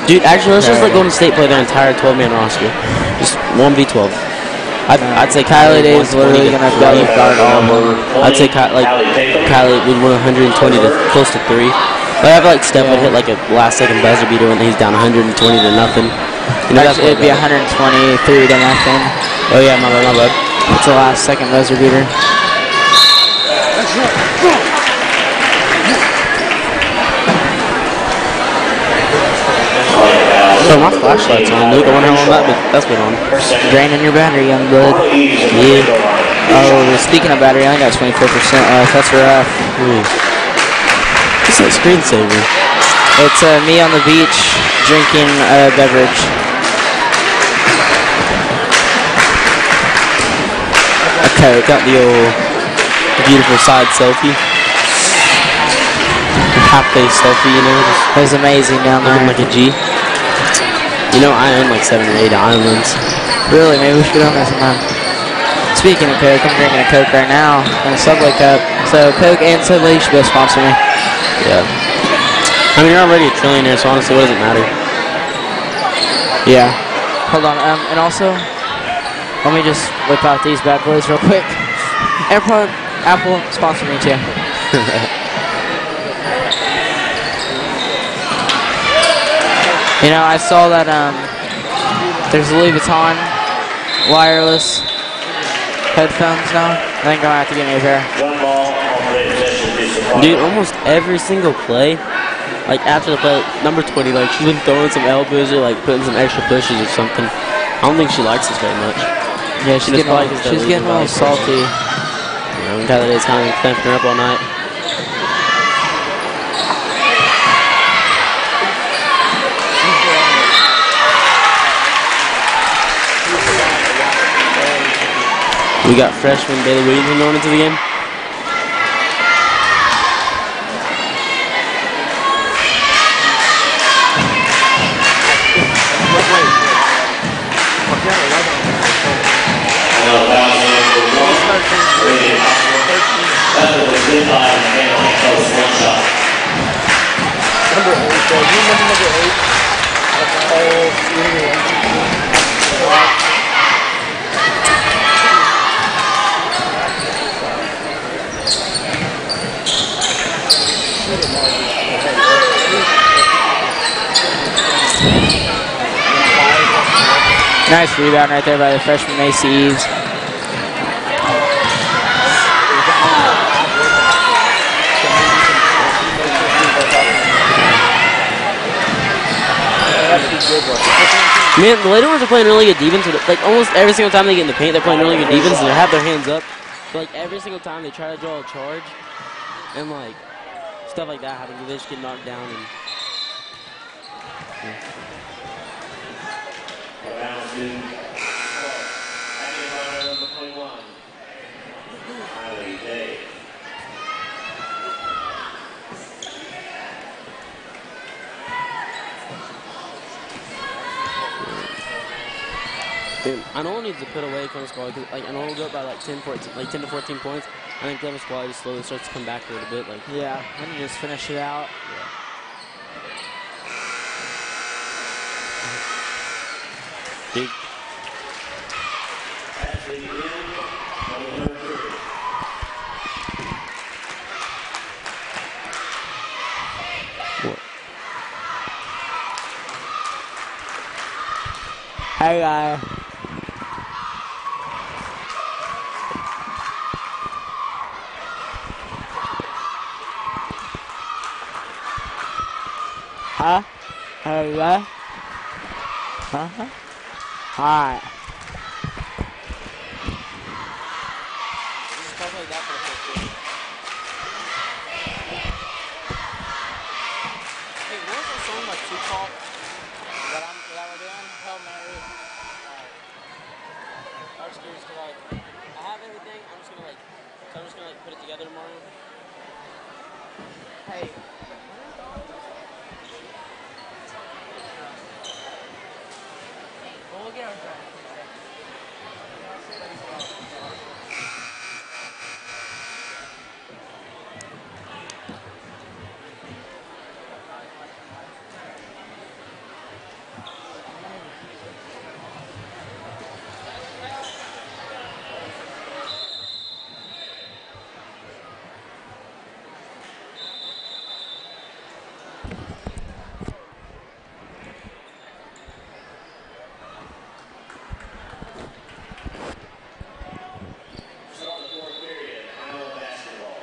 S7: Dude, actually, let's just let Golden State play their entire 12-man roster. Just 1v12. I'd say
S6: Kylie Day is literally gonna belly guard all of them.
S7: I'd say Kylie would win 120 to close to 3. But I feel like Steph would hit like a last-second buzzer beater when he's down 120 to nothing. You know,
S6: It'd be 123 to nothing.
S7: Oh yeah, my bad.
S6: It's a last-second buzzer beater.
S7: So my flashlight's on, Luke. I wonder how long that's been on.
S6: Draining your battery, young blood.
S7: Yeah.
S6: Oh, speaking of battery, I only got 24% left. That's rough.
S7: What's that screensaver?
S6: It's me on the beach drinking a beverage.
S7: Okay, got the old beautiful side selfie. Half-face selfie, you know.
S6: It was amazing down there.
S7: Looking like a G. You know, I own like 7 or 8 islands.
S6: Really? Maybe we should go on there sometime. Speaking of Coke, I'm drinking a Coke right now in a Subway cup. So Coke and Subway should both sponsor me.
S7: Yeah. I mean, you're already a trillionaire, so honestly, what does it matter?
S6: Yeah. Hold on. And also, let me just whip out these bad boys real quick. Apple sponsor me too. You know, I saw that there's Louis Vuitton wireless headphones now. I think I'm gonna have to get me a pair.
S7: Dude, almost every single play, like after the play, number 20, like she's been throwing some elbows or like putting some extra pushes or something. I don't think she likes us very much.
S6: Yeah, she's getting a little salty.
S7: You know, Tyler is kind of clamping her up all night. We got freshman Bailey Williamson going into the game.
S6: Nice rebound right there by the freshman Macy Eves.
S7: Man, the later ones are playing really good defense. Like almost every single time they get in the paint, they're playing really good defense and they have their hands up. But like every single time they try to draw a charge, and like stuff like that happens, they just get knocked down. And Anola needs to put away Clever Squad because like Anola will go up by like 10 to 14 points. I think Clever Squad just slowly starts to come back a little bit. Like
S6: yeah, let me just finish it out.
S7: Big. What?
S6: Hey guys. Huh? Hey guys. Huh? Alright.
S7: played that for the first game. Hey, what was that song by Tupac that we're doing? Hail Mary. I was curious because I have everything. I'm just gonna put it together tomorrow. Hey. Well, we'll get our drive.
S3: Start the fourth period. Iowa basketball.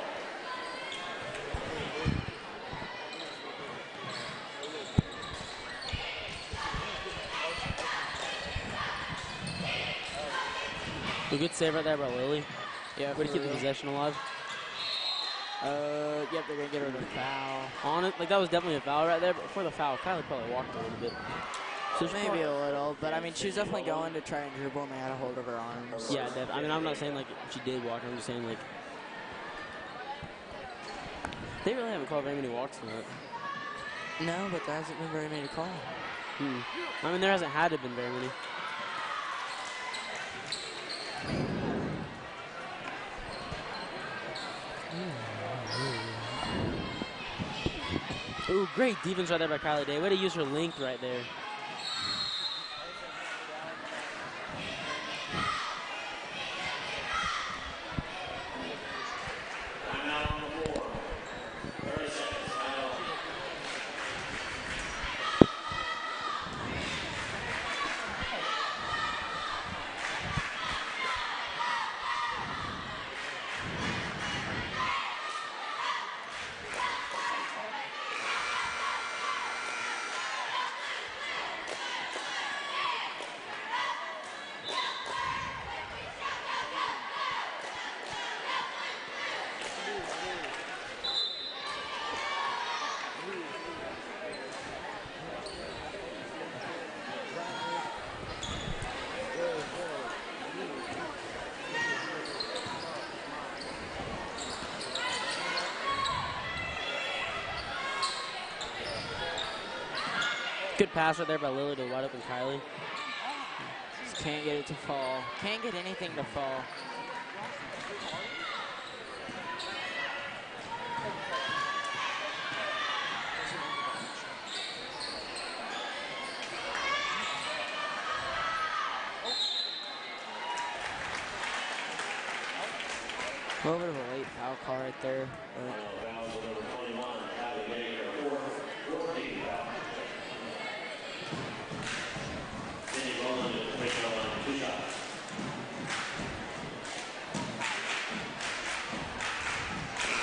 S7: A good save right there by Lily.
S9: Yeah,
S7: Way to
S9: for
S7: keep the
S9: real.
S7: possession alive.
S9: Yep, they're gonna get her the foul.
S7: On it, like that was definitely a foul right there. But before the foul, Kylie probably walked a little bit. So she
S9: Maybe a little, but I mean, she was definitely going to try and dribble, and they had a hold of her arms.
S7: Yeah, I mean, I'm not saying like she did walk. I'm just saying like they really haven't called very many walks from that.
S9: No, but there hasn't been very many to call.
S7: I mean, there hasn't had to been very many. Ooh, great defense right there by Kylie Day. Way to use her length right there.
S3: Timeout on the floor. 30 seconds. Iowa.
S7: Good pass right there by Lily to wide open Kylie.
S9: Just can't get it to fall. Can't get anything to fall. A little bit of a late foul call right there. But
S3: Fouls on number 21. Kylie Day, her fourth team foul. Cindy Rowland with the free throw line, 2 shots.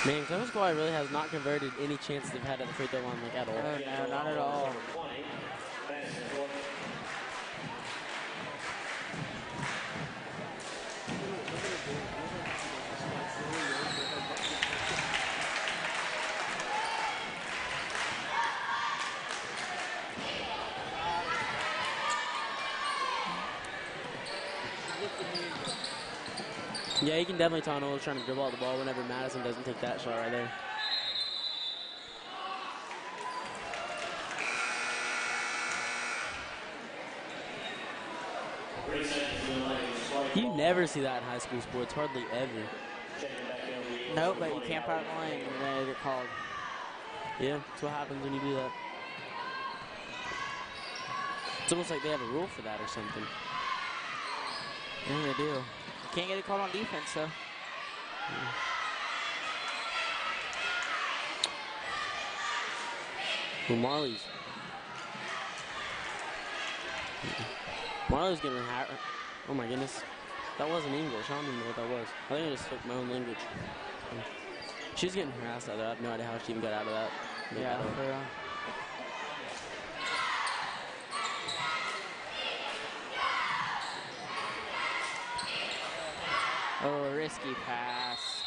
S7: Man, Clemson Squad really has not converted any chances they've had at the free throw line like at all.
S9: oh no, not at all.
S3: Number 20. Madison Court.
S7: Yeah, you can definitely tell Noel's trying to dribble out the ball whenever Madison doesn't take that shot right there. You never see that in high school sports, hardly ever.
S9: No, but you camp out in the lane and you're going to get called.
S7: Yeah, that's what happens when you do that. It's almost like they have a rule for that or something.
S9: Yeah, they do. Can't get it called on defense, though.
S7: Well, Marley's getting her. Oh my goodness. That wasn't English. I don't even know what that was. I think I just spoke my own language. She's getting harassed out there. I have no idea how she even got out of that.
S9: Yeah, for real. Oh, risky pass.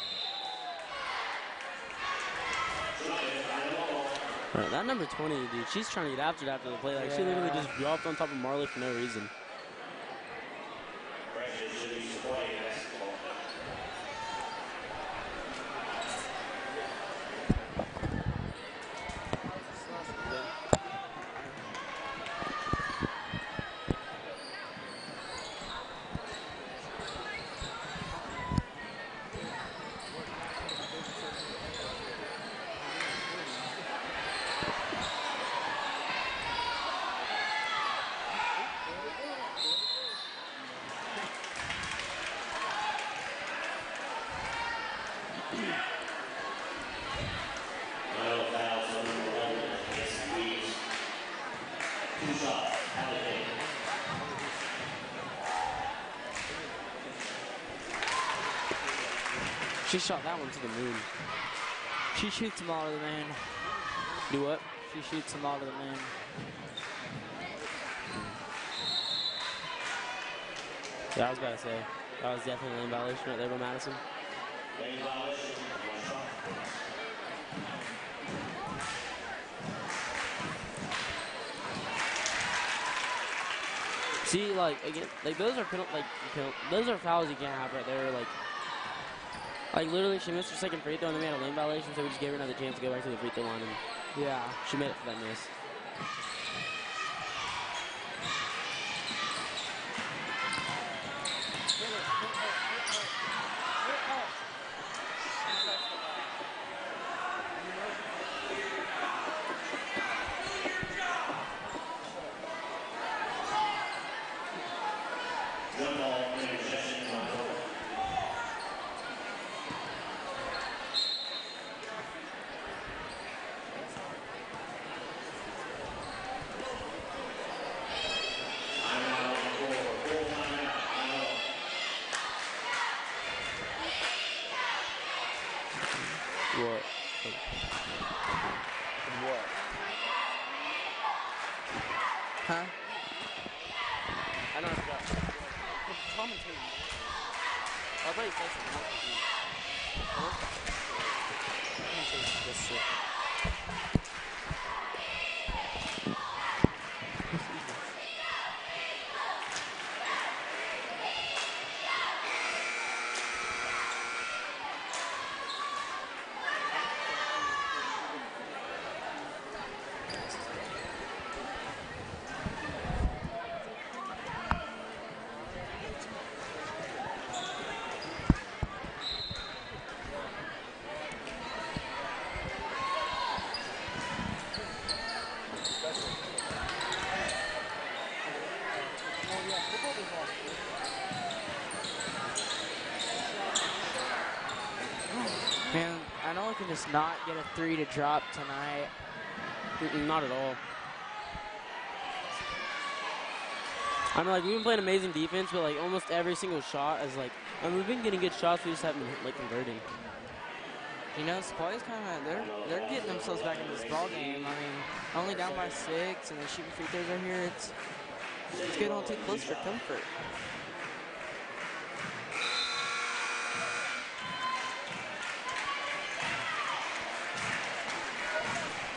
S7: Right, that number 20, dude, she's trying to get after it after the play. Like, she literally just dropped on top of Marley for no reason.
S9: She shot that one to the moon. She shoots them all to the moon.
S7: Do what?
S9: She shoots them all to the moon.
S7: Yeah, I was about to say. That was definitely a lane violation right there by Madison.
S3: Lane violation.
S7: See, like again, like those are those are fouls you can't have right there. Like literally, she missed her second free throw and then we had a lane violation, so we just gave her another chance to go back to the free throw line, and
S9: Yeah.
S7: she made it for that miss.
S3: Jump ball, interception,
S7: What?
S9: What? Huh?
S7: I know I forgot. Commentating. I thought you said something else. Huh? This shit.
S9: Man, I know I can just not get a 3 to drop tonight.
S7: Not at all. I mean, like, we've been playing amazing defense, but, like, almost every single shot is, like, I mean, we've been getting good shots, we just haven't been, like, converting.
S9: You know, Supply's kind of, they're getting themselves back into this ball game. I mean, only down by 6, and they're shooting free throws right here. It's getting all too close for comfort.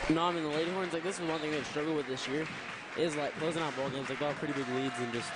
S7: No, I mean, the Lady Horns, like, this is one thing they've struggled with this year, is, like, closing out ball games. Like, they'll have pretty big leads and just...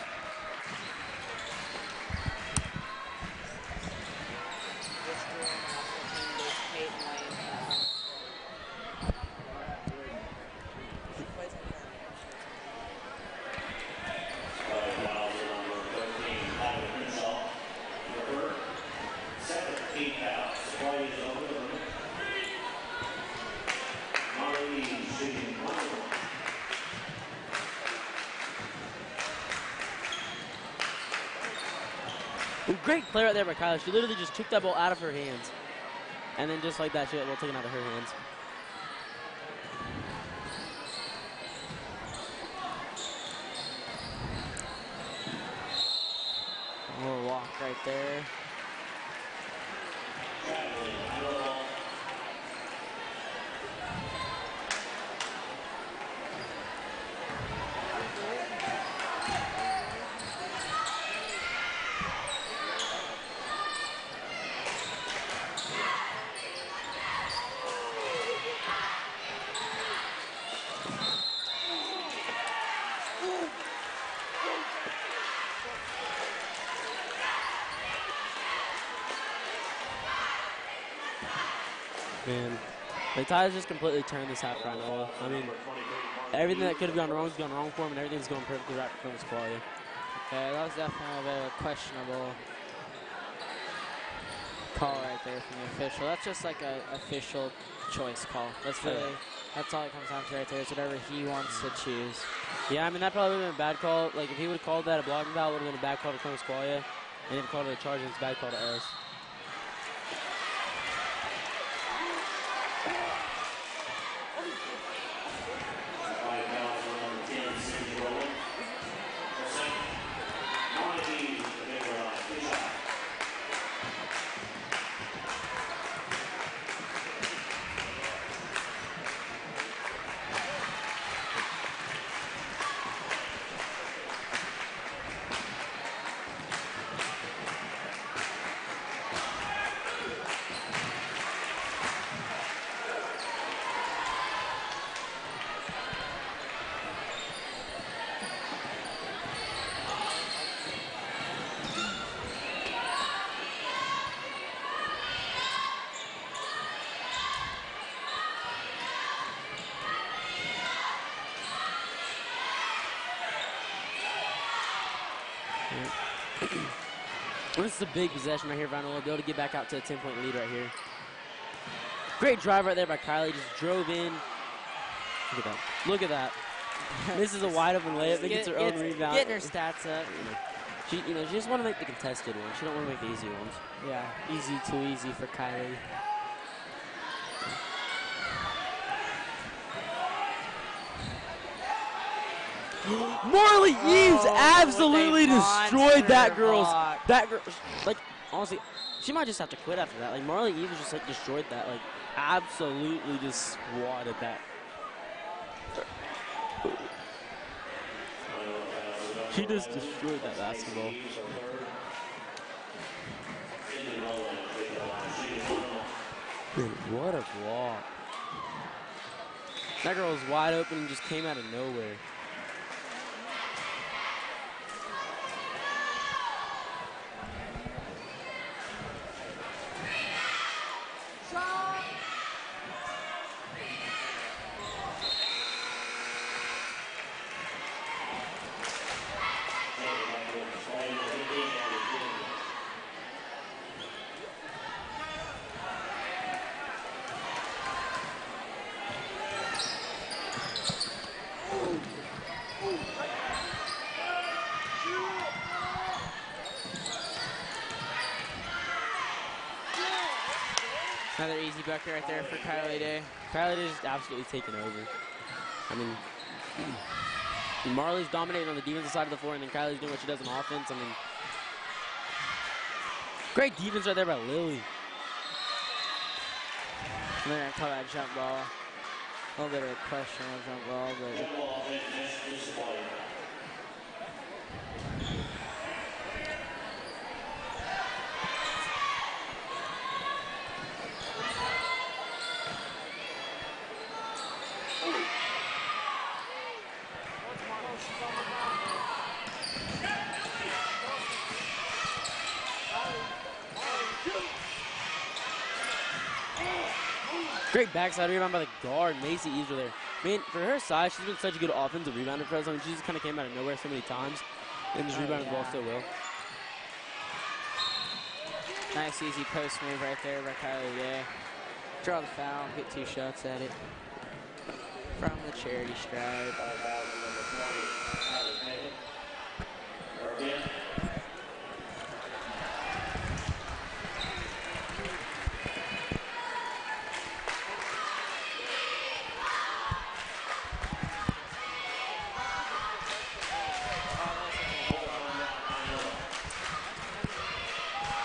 S7: Great play right there by Kyla. She literally just took that ball out of her hands. And then just like that, she had the ball taken out of her hands.
S9: Oh, walk right there.
S7: Man, like Tyler's just completely turned this half around. I mean, everything that could have gone wrong has gone wrong for him, and everything's going perfectly right for Columbus Qualia.
S9: Yeah, that was definitely a bit of a questionable call right there from the official. That's just like a official choice call. That's really, that's all it comes down to right there. It's whatever he wants to choose.
S7: Yeah, I mean, that probably would have been a bad call. Like, if he would have called that a blocking foul, it would have been a bad call to Columbus Qualia. And if he called it a charge, it's a bad call to us. This is a big possession right here. Vanderbilt will be able to get back out to a 10-point lead right here. Great drive right there by Kylie. Just drove in. Look at that. Look at that. This is a wide open layup. It gets her own rebound.
S9: Getting her stats up.
S7: She just want to make the contested ones. She don't want to make the easy ones.
S9: Yeah, easy too easy for Kylie.
S7: Marley Eves absolutely destroyed that girl's.
S9: block.
S7: That girl, like, honestly, she might just have to quit after that. Like, Marley Eves just, like, destroyed that. Like, absolutely just swatted that. She just destroyed that basketball. Dude, what a block. That girl was wide open and just came out of nowhere.
S9: Another easy bucket right there for Kylie Day.
S7: Kylie Day just absolutely taken over. I mean, Marley's dominating on the defensive side of the floor, and then Kylie's doing what she does on offense. I mean, great defense right there by Lily.
S9: And they're going to call that jump ball. A little bit of a questionable jump ball, but
S7: great backside rebound by the guard, Macy Eves there. Man, for her size, she's been such a good offensive rebounder for us. I mean, she just kind of came out of nowhere so many times and just rebounded the ball so well.
S9: nice easy post move right there by Kylie Day. Draw the foul, get 2 shots at it from the charity stripe.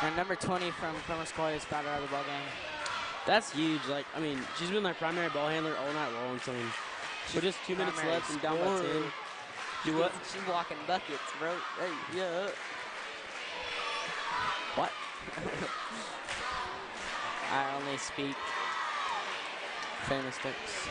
S9: And number 20 from Columbus Qualia is fouled out of the ball game.
S7: That's huge. Like, I mean, she's been their primary ball handler all night long. So, I mean, with just 2 minutes
S9: Primary
S7: left and down by 10. Do what?
S9: She's blocking buckets, bro. Hey, yeah.
S7: What?
S9: I only speak famous sticks.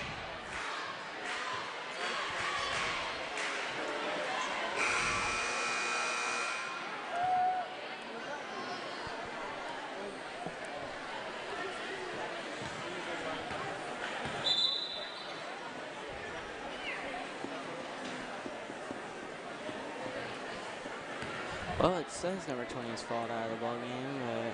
S9: Well, it says number 20 is fouled out of the ball game, but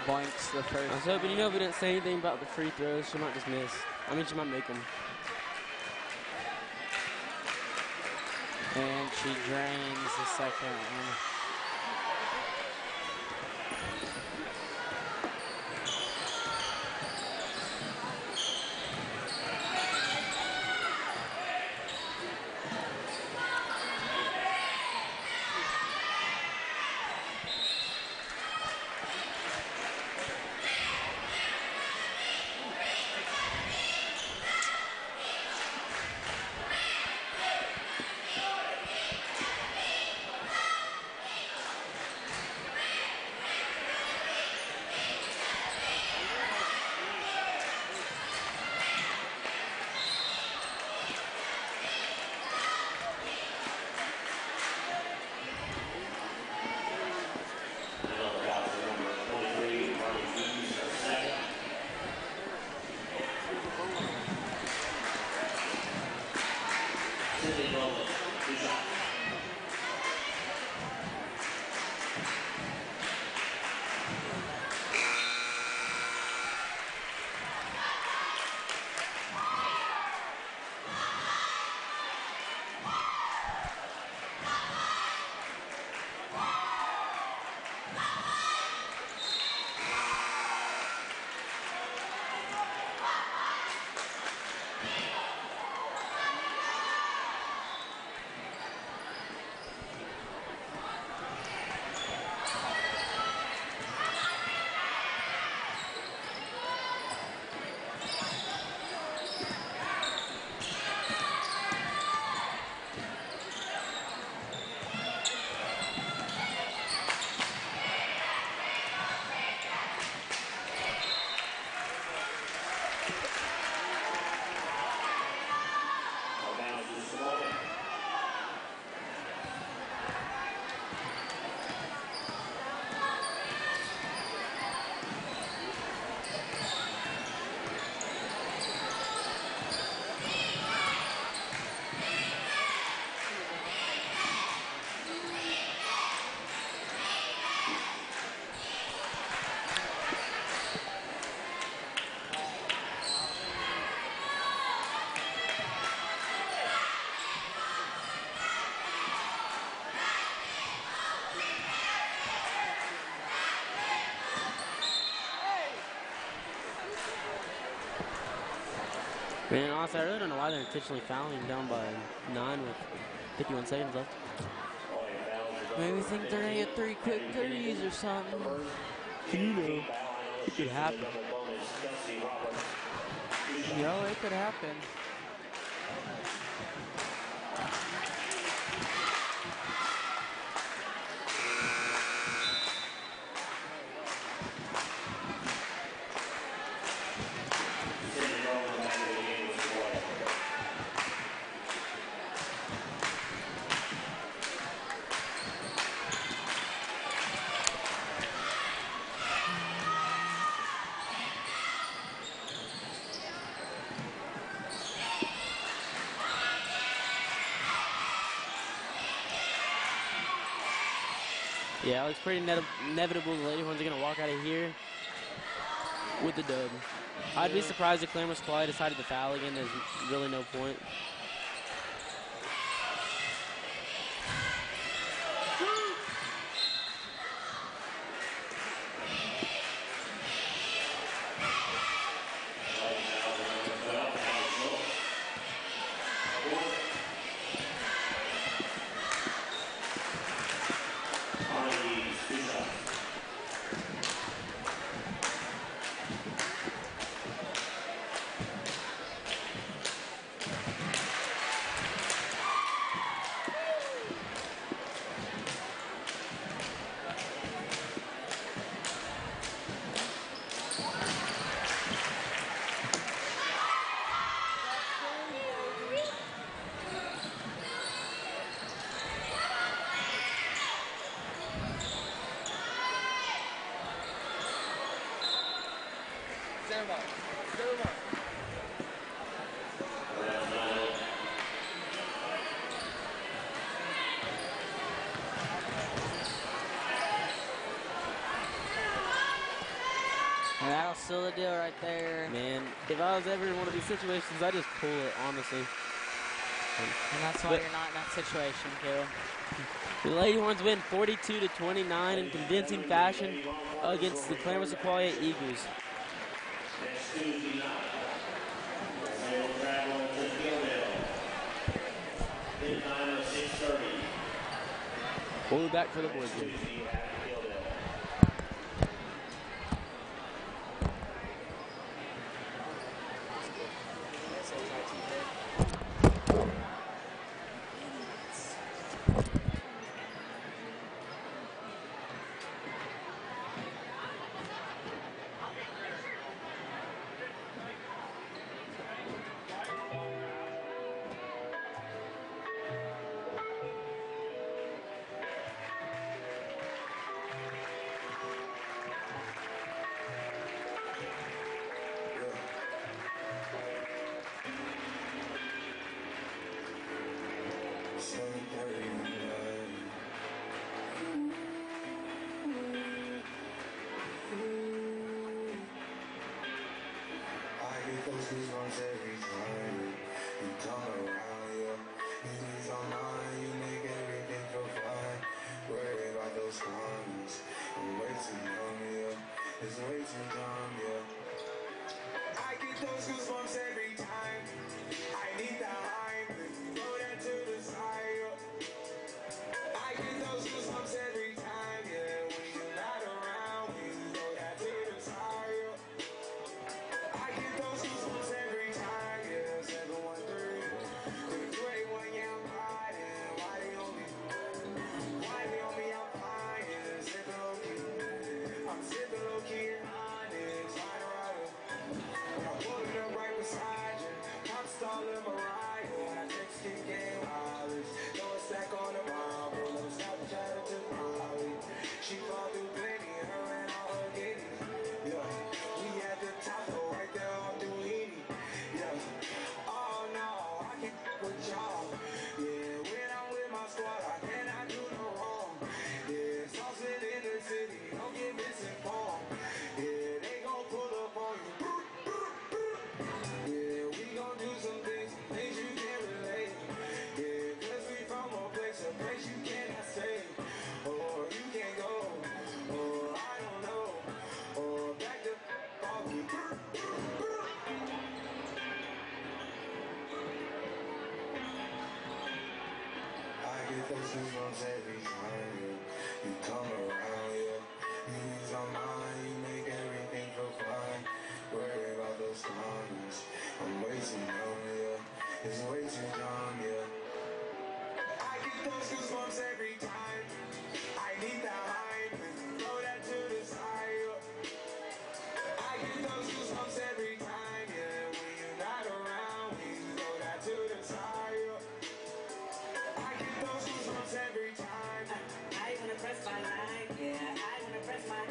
S9: Boinks the first.
S7: I was hoping, you know, if we didn't say anything about the free throws, she might just miss. I mean, she might make them.
S9: And she drains the second one.
S7: Man, honestly, I really don't know why they're intentionally fouling down by 9 with 51 seconds left.
S9: Maybe think they're gonna get 3 quick 30s or something.
S7: You know, it could happen.
S9: Yeah, it could happen.
S7: Yeah, it looks pretty inevitable the Lady Horns are going to walk out of here with the dub. I'd be surprised if Claremont Supply decided to foul again. There's really no point.
S9: seal the deal right there.
S7: Man, if I was ever in one of these situations, I'd just pull it, honestly.
S9: And that's why you're not in that situation, Caleb.
S7: The Longhorns win 42-29 in convincing fashion against the Claremont Sequoia Eagles.
S3: Next Tuesday night, they will travel to Gilmore. Tip time of 6:30.
S7: We'll be back for the boys game.
S3: Tuesday at Gilmore.
S2: Every time you come around, yeah. You ease on mine, you make everything feel fine. Worry about those comments. I'm way too young, yeah. It's way too young, yeah. I get those goosebumps every time. I need that line, throw that to the side, yeah. I get those goosebumps every time, yeah. When you're not around, when you throw that to the side, yeah. I get those goosebumps every time, yeah. 713, the great one, yeah, I'm riding. Why they on me? Why they on me? I'm flying, sipping low key. I'm sipping low key in Onyx, flying around. I'm pulling up right beside you. I'm stalling Mariah. I text King Game Wireless. Throw a stack on the Bible. Let me stop chatting to Molly. She fall through plenty, her and all her giddies. Yeah, we at the top, though, right there on Duini. Yeah, oh no, I can't f with y'all. Yeah, when I'm with my squad, I cannot do no wrong. Yeah, saucing in the city, don't get misinformed. Yeah, they gon' pull up on you. Yeah, we gon' do some things you can't relate. Yeah, 'cause we from a place you cannot stay. Or you can't go, or I don't know, or back the off you. I get those goosebumps every time you come around, yeah. You ease on mine, you make everything feel fine. Worry about those comments. I'm way too young, yeah. It's way too young, yeah. I get those goosebumps every time. I need that line, throw that to the side, yeah. I get those goosebumps every time, yeah. When you're not around, when you throw that to the side, yeah. I get those goosebumps every time.
S10: I wanna press my line, yeah. I wanna press my. I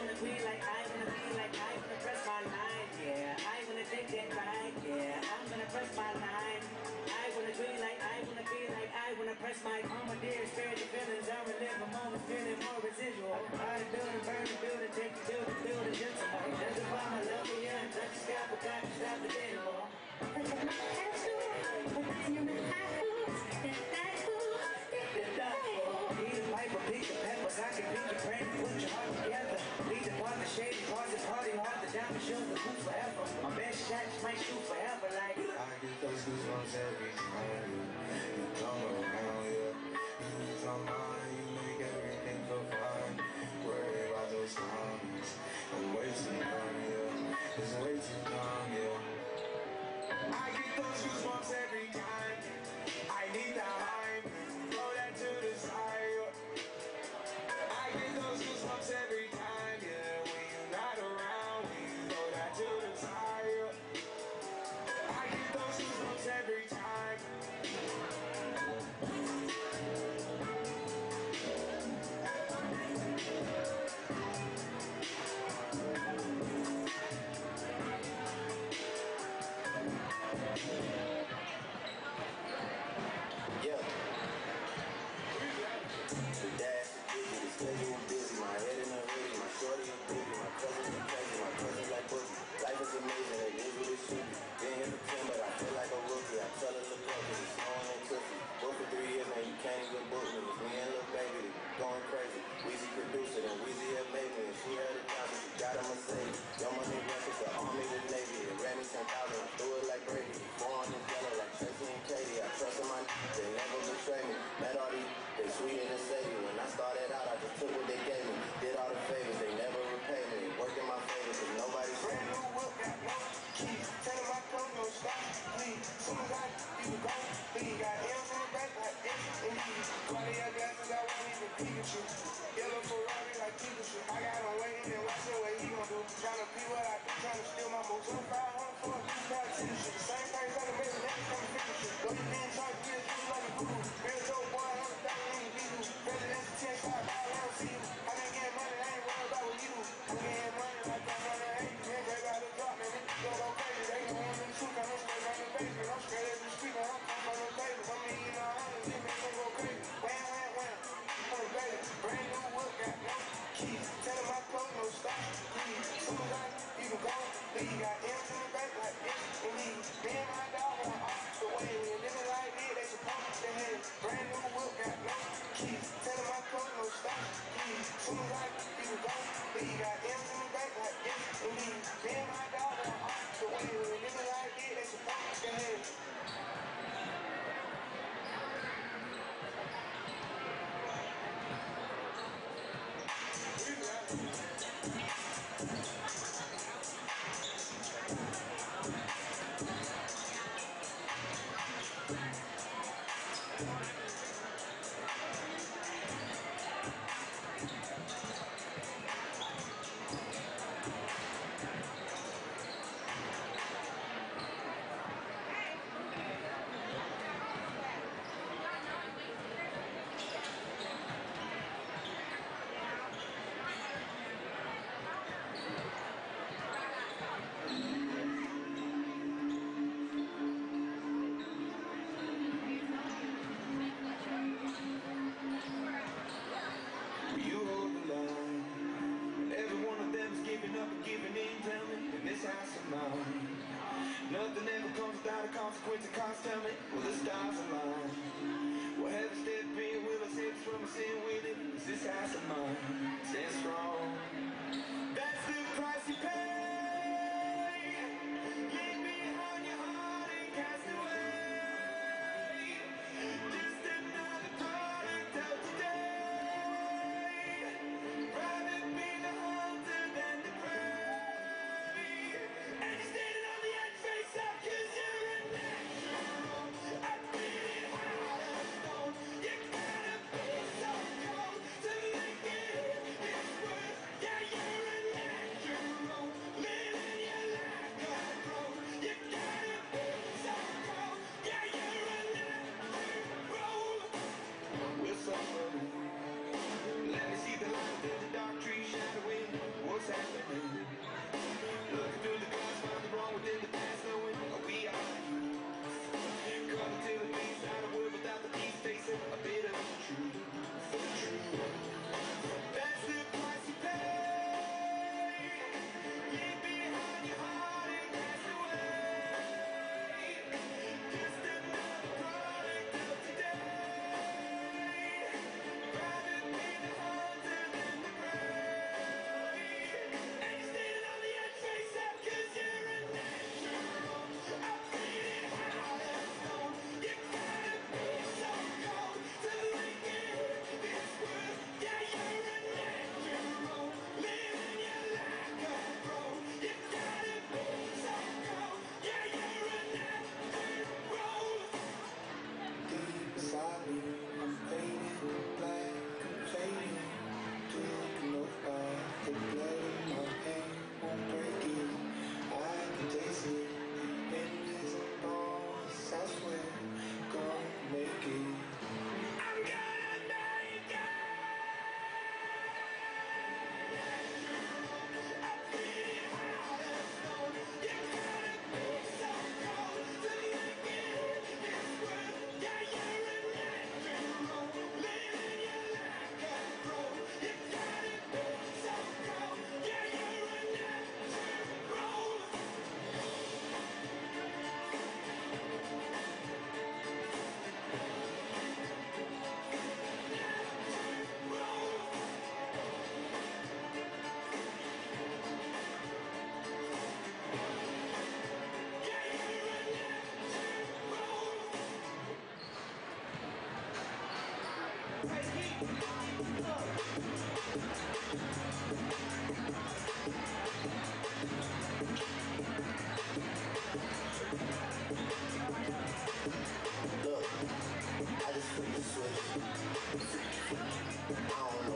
S10: wanna be like, I wanna be like, I wanna press my line, yeah. I wanna take that ride, yeah. I'm gonna press my line. I wanna be like, I wanna be like, I wanna press my. I'm a dear spirit.
S2: shit. Yellow Ferrari like people shit. I got him waiting and watching what he gon' do. Tryna be what I do, tryna steal my moves. 2500 for a new pair of tennis shit. The same price I can make a nigga come finish shit. Go you being trying to get a dude like a guru. Real dope boy, I'm the thing in the beat. President's 10 shot, I don't see you. I been getting money, I ain't worried about what you do. I'm getting money like I'm on the 80. Man, they got a drop, man, niggas go crazy. They gon' want me to shoot, I'm straight on the basement. I'm straight as the street, man, I'm from the baby. I mean, you know, I don't get me, they go crazy. Wham, wham, wham. On the baby, brand new whip, got no keys. Tell him my clothes, no stop, please. Soon as I even go, leave. Got M's in the back like M's and me. Me and my dog on off the way. When niggas like me, they supposed to head. Brand new whip, got no keys. Tell him my clothes, no stop, please. Soon as I even go, leave. Got M's in the back like M's and me. Me and my dog on off the way. When niggas like me, they supposed to head.
S11: Nothing ever comes without a consequence of cost, tell me, will the stars align? Will heaven step in, will I save us from a sin with it? Is this house of mine, stand strong? That's the price you pay. Leave behind your heart and cast away. Just another product of today. Rather be the hunter than the prey. And you're standing on the edge face up 'cause you're a natural. I feel it hard as stone. You gotta be so cold to make it in this world. Yeah, you're a natural. Living your life control. You gotta be so cold. Yeah, you're a natural. We're suffering. Let me see the light in the dark trees shadowing. What's happening? Looking through the glass, find the wrong within the past, knowing we are coming to the peace, not a word without the peace, facing a bit of the truth. That's the price you pay. Leave behind your heart and cast away. Just another product of today. Rather be the hunter than the prey. And you're standing on the edge, face up 'cause you're a natural. I feel it hard as stone. You gotta be so cold to make it in this world. Yeah, you're a natural. Living your life control. You gotta be so cold. Yeah, you're a natural.
S2: Deep inside me, I'm fading, black and fading. Taking over, the blood in my hand won't break it. I can taste it in this bones. I swear, gonna make it.
S11: I'm gonna make it. I feel it hard as stone. You gotta be so cold to make it in this world. Yeah, you're a natural. Living your life control. You gotta be so cold. Yeah, you're a natural.
S2: Look, I just flipped the switch. I don't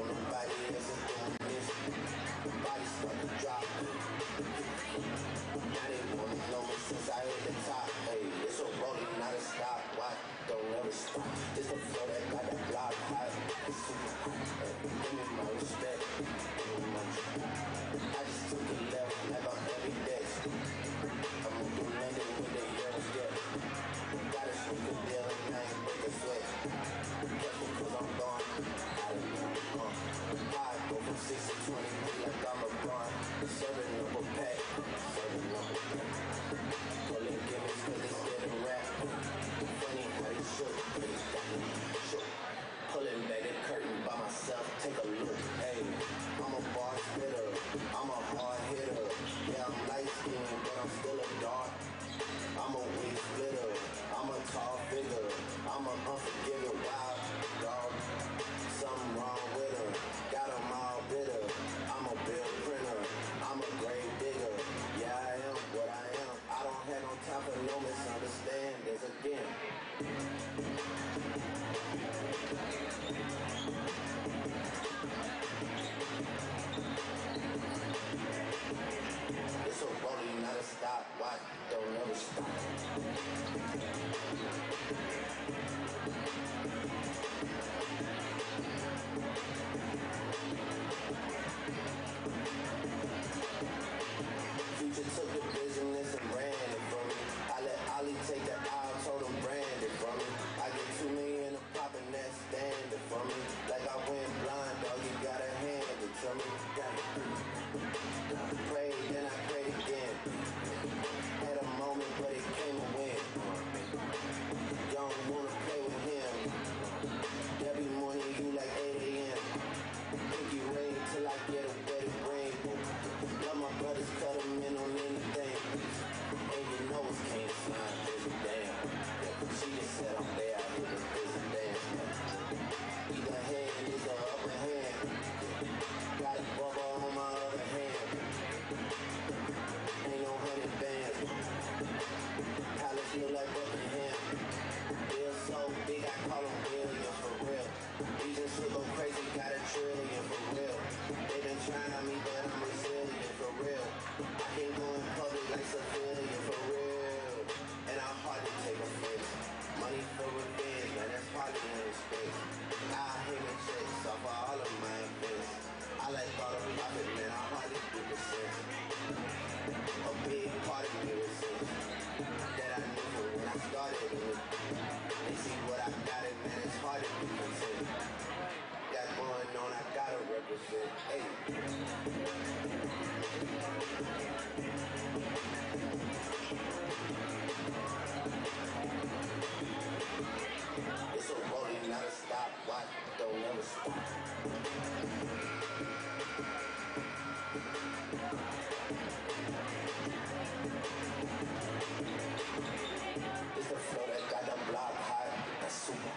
S2: It's the flow that got them block hot. That's super.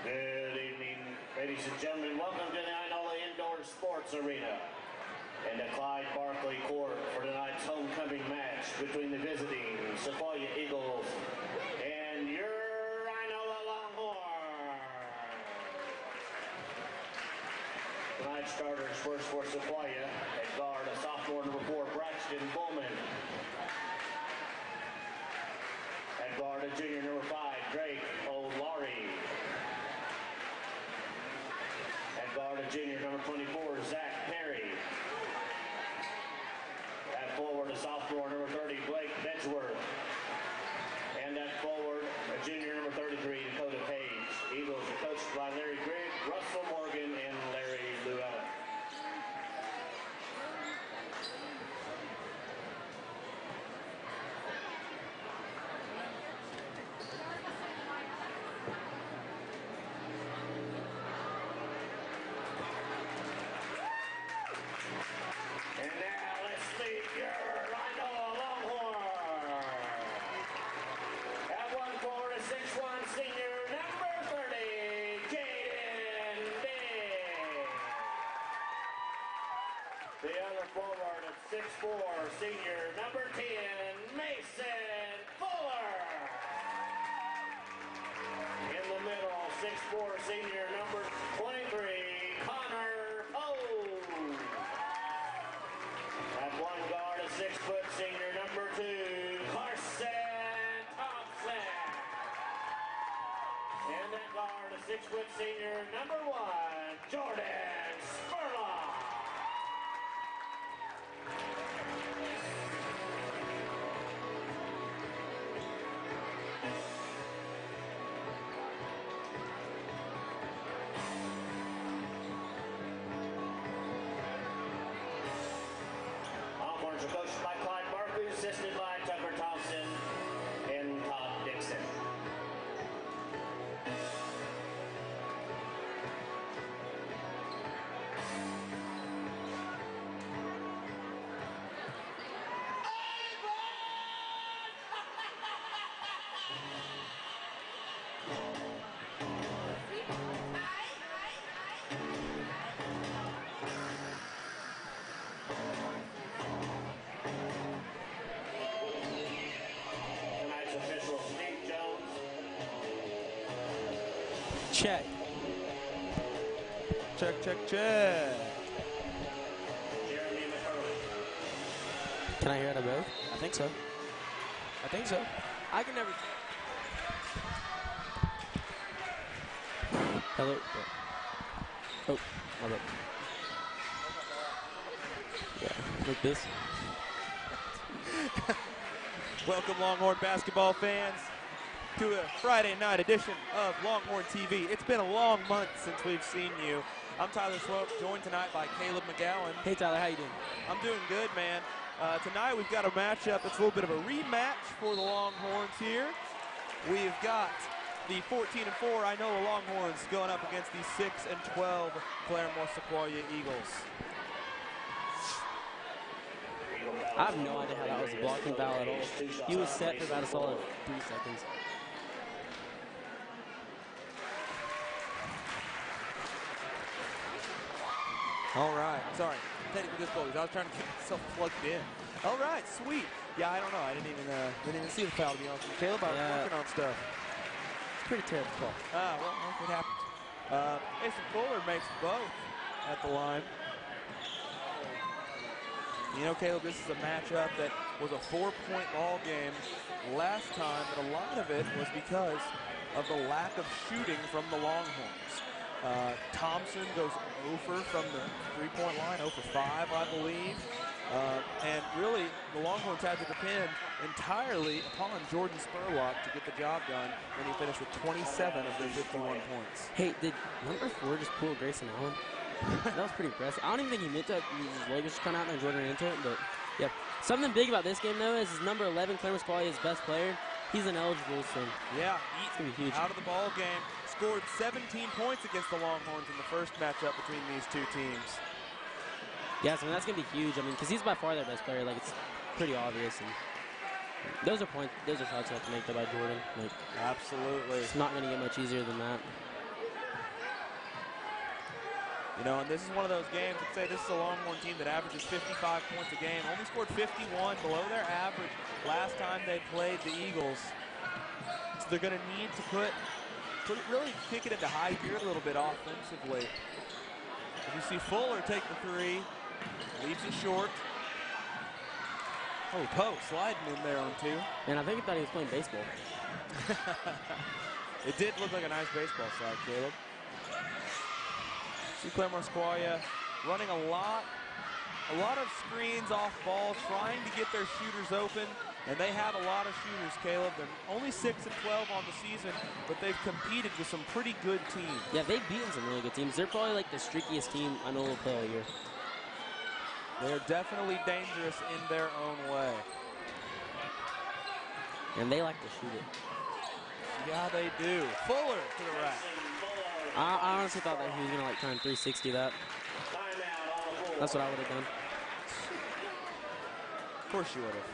S3: Good evening, ladies and gentlemen. Welcome to the Inola Indoor Sports Arena and the Clyde Barkley Court for tonight's homecoming match between the visiting Sequoia Eagles and your Inola Longhorns. Tonight's starters first for Sequoia at guard, a sophomore number 4, Braxton Bowman. At guard, a junior number 5, Drake O'Laurie. At guard, a junior number 24, Zach Perry. At forward, a sophomore number 30, Blake Bedgeworth. And at forward, a junior number 33, Dakota Page. Eagles are coached by Larry Grigg, Russell Morgan, and Larry Llewellyn. And now let's meet your Inola Longhorn. At 1'4" to 6'1", senior number 30, Jaden Day. The other forward at 6'4", senior number 10, Mason Fuller. In the middle, 6'4", senior number 23, Connor Poe. At one guard, a 6-foot senior number 2, Carson Thompson. And at guard, a 6-foot senior number 1, Jordan Spurlock. Longhorns are coached by Clyde Barkley, assisted by Tucker Thompson and Todd Dixon. Tonight's official, Steve Jones.
S12: Check. Check, check, check.
S3: Jeremy McCurley.
S7: Can I hear it both?
S12: I think so. I think so.
S9: I can never.
S7: Hello. Oh, my bad. Yeah, like this.
S12: Welcome, Longhorn basketball fans, to a Friday night edition of Longhorn TV. It's been a long month since we've seen you. I'm Tyler Swope, joined tonight by Caleb McGowan.
S7: Hey, Tyler, how you doing?
S12: I'm doing good, man. Tonight we've got a matchup that's a little bit of a rematch for the Longhorns here. We've got the 14-4 Inola Longhorns going up against the 6-12 Claremore Sequoia Eagles.
S7: I have no idea how that was a blocking foul at all. He was set for about a solid 3 seconds.
S12: All right. Sorry. Technical difficulties. I was trying to get myself plugged in. All right. Sweet. Yeah, I don't know. I didn't even see the foul, to be honest with you. Caleb, I was working on stuff.
S7: It's pretty terrible call.
S12: Well, it happens. Mason Fuller makes both at the line. You know, Caleb, this is a matchup that was a 4-point ball game last time, but a lot of it was because of the lack of shooting from the Longhorns. Thompson goes 0 from the three-point line, 0 for 5, I believe. And really, the Longhorns had to depend entirely upon Jordan Spurlock to get the job done when he finished with 27 of their 51 points.
S7: Hey, did number 4 just pull Grayson Allen? That was pretty impressive. I don't even think he meant to. His leg was just coming out and Jordan ran into it. But, yeah. Something big about this game, though, is his number 11, Clarence Qualley, his best player. He's ineligible, so
S12: yeah,
S7: it's going to be huge.
S12: Out of the ball game. Scored 17 points against the Longhorns in the first matchup between these two teams.
S7: Yeah, so that's going to be huge. I mean, because he's by far their best player. Like, it's pretty obvious. And those are points. Those are shots you have to make, though, by Jordan. Like,
S12: absolutely.
S7: It's not going to get much easier than that.
S12: You know, and this is one of those games, let's say this is a Longhorn team that averages 55 points a game, only scored 51, below their average last time they played the Eagles. So they're going to need to really kick it into high gear a little bit offensively. If you see Fuller take the 3, leaves it short. Oh, Poe sliding in there on 2.
S7: And I think he thought he was playing baseball.
S12: It did look like a nice baseball slide, Caleb. See Claremore Squalia running a lot of screens off ball, trying to get their shooters open, and they have a lot of shooters, Caleb. They're only 6 and 12 on the season, but they've competed with some pretty good teams.
S7: Yeah, they've beaten some really good teams. They're probably like the streakiest team I know will play all year.
S12: They're definitely dangerous in their own way.
S7: And they like to shoot it.
S12: Yeah, they do. Fuller to the rack.
S7: I honestly thought that he was going to like try and 360 that. That's what I would have done.
S12: Of course you would have.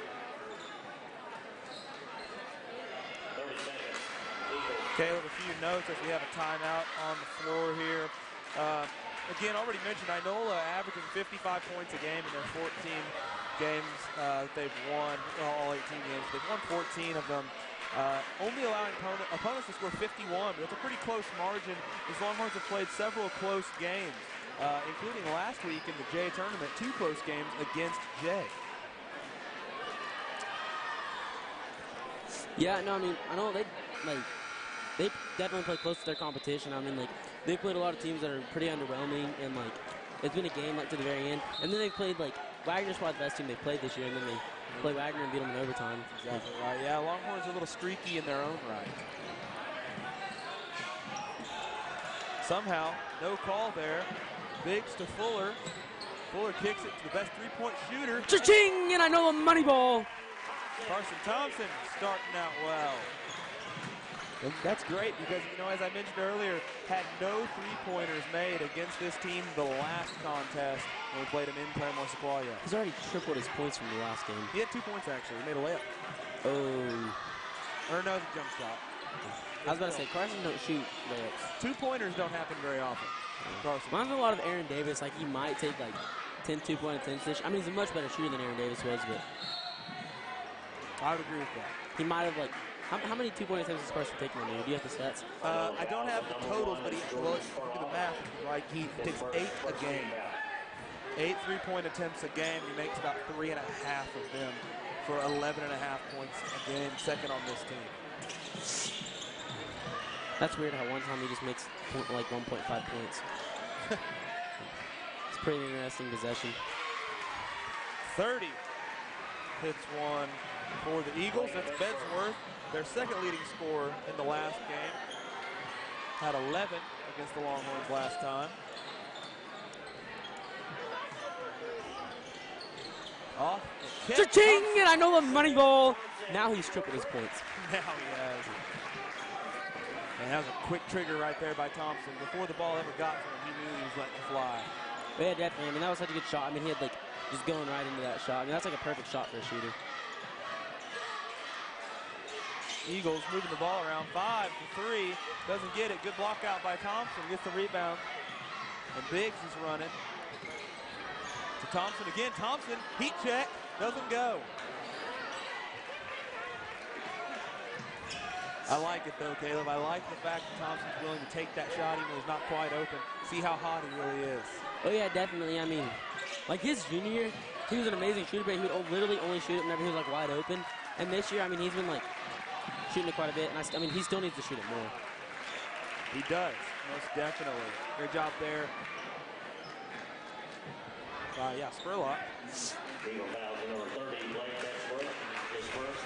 S12: Caleb, a few notes as we have a timeout on the floor here. Again, already mentioned, Inola averaging 55 points a game in their 14 games that they've won, all 18 games. They've won 14 of them. Only allowing opponents to score 51, but that's a pretty close margin. These Longhorns have played several close games, including last week in the Jay tournament, 2 close games against Jay.
S7: Yeah, no, I mean, I know they definitely play close to their competition. I mean, like, they played a lot of teams that are pretty underwhelming, and like, it's been a game like to the very end. And then they played like Wagner's probably the best team they played this year, and then they play Wagner and beat them in overtime.
S12: Exactly right. Yeah, Longhorns are a little streaky in their own right. Somehow, no call there. Biggs to Fuller. Fuller kicks it to the best three-point shooter.
S7: Cha-ching! And I know a money ball.
S12: Carson Thompson starting out well. And that's great because, you know, as I mentioned earlier, had no three-pointers made against this team the last contest when we played him in Claremore Sequoia.
S7: He's already tripled his points from the last game.
S12: He had 2 points, actually. He made a layup.
S7: Oh.
S12: Or no, the jump shot.
S7: I was about to say, Carson don't shoot layups.
S12: 2-pointers don't happen very often. Carson.
S7: Reminds me a lot of Aaron Davis. Like, he might take, like, 10 2-point attempts. I mean, he's a much better shooter than Aaron Davis was, but
S12: I would agree with that.
S7: He might have, like, how many 2-point attempts has Carson taken on you? Do you have the stats?
S12: I don't have the totals, but well, let's look at the math. Right, he takes 8 a game. 8 3-point attempts a game. He makes about 3.5 of them for 11.5 points a game, second on this team.
S7: That's weird how one time he just makes like 1.5 points. It's a pretty interesting possession.
S12: 30 hits one for the Eagles. That's Bedsworth, their second leading scorer in the last game. Had 11 against the Longhorns last time. Off.
S7: Cha-ching! And I know the money ball. Now he's tripled his points.
S12: Now he has. And that was a quick trigger right there by Thompson. Before the ball ever got to him, he knew he was letting it fly.
S7: But yeah, definitely. I mean, that was such a good shot. I mean, he had like just going right into that shot. I mean, that's like a perfect shot for a shooter.
S12: Eagles moving the ball around. 5 to 3. Doesn't get it. Good block out by Thompson. Gets the rebound. And Biggs is running. To Thompson again. Thompson, heat check. Doesn't go. I like it though, Caleb. I like the fact that Thompson's willing to take that shot even though he's not quite open. See how hot he really is.
S7: Oh yeah, definitely. I mean, like his junior year, he was an amazing shooter, but he would literally only shoot it whenever he was like wide open. And this year, I mean, he's been like shooting it quite a bit. And I mean, he still needs to shoot it more.
S12: He does, most definitely. Great job there. Yeah, Spurlock.
S3: Eagle foul to number 30, Blake Textbook. His first.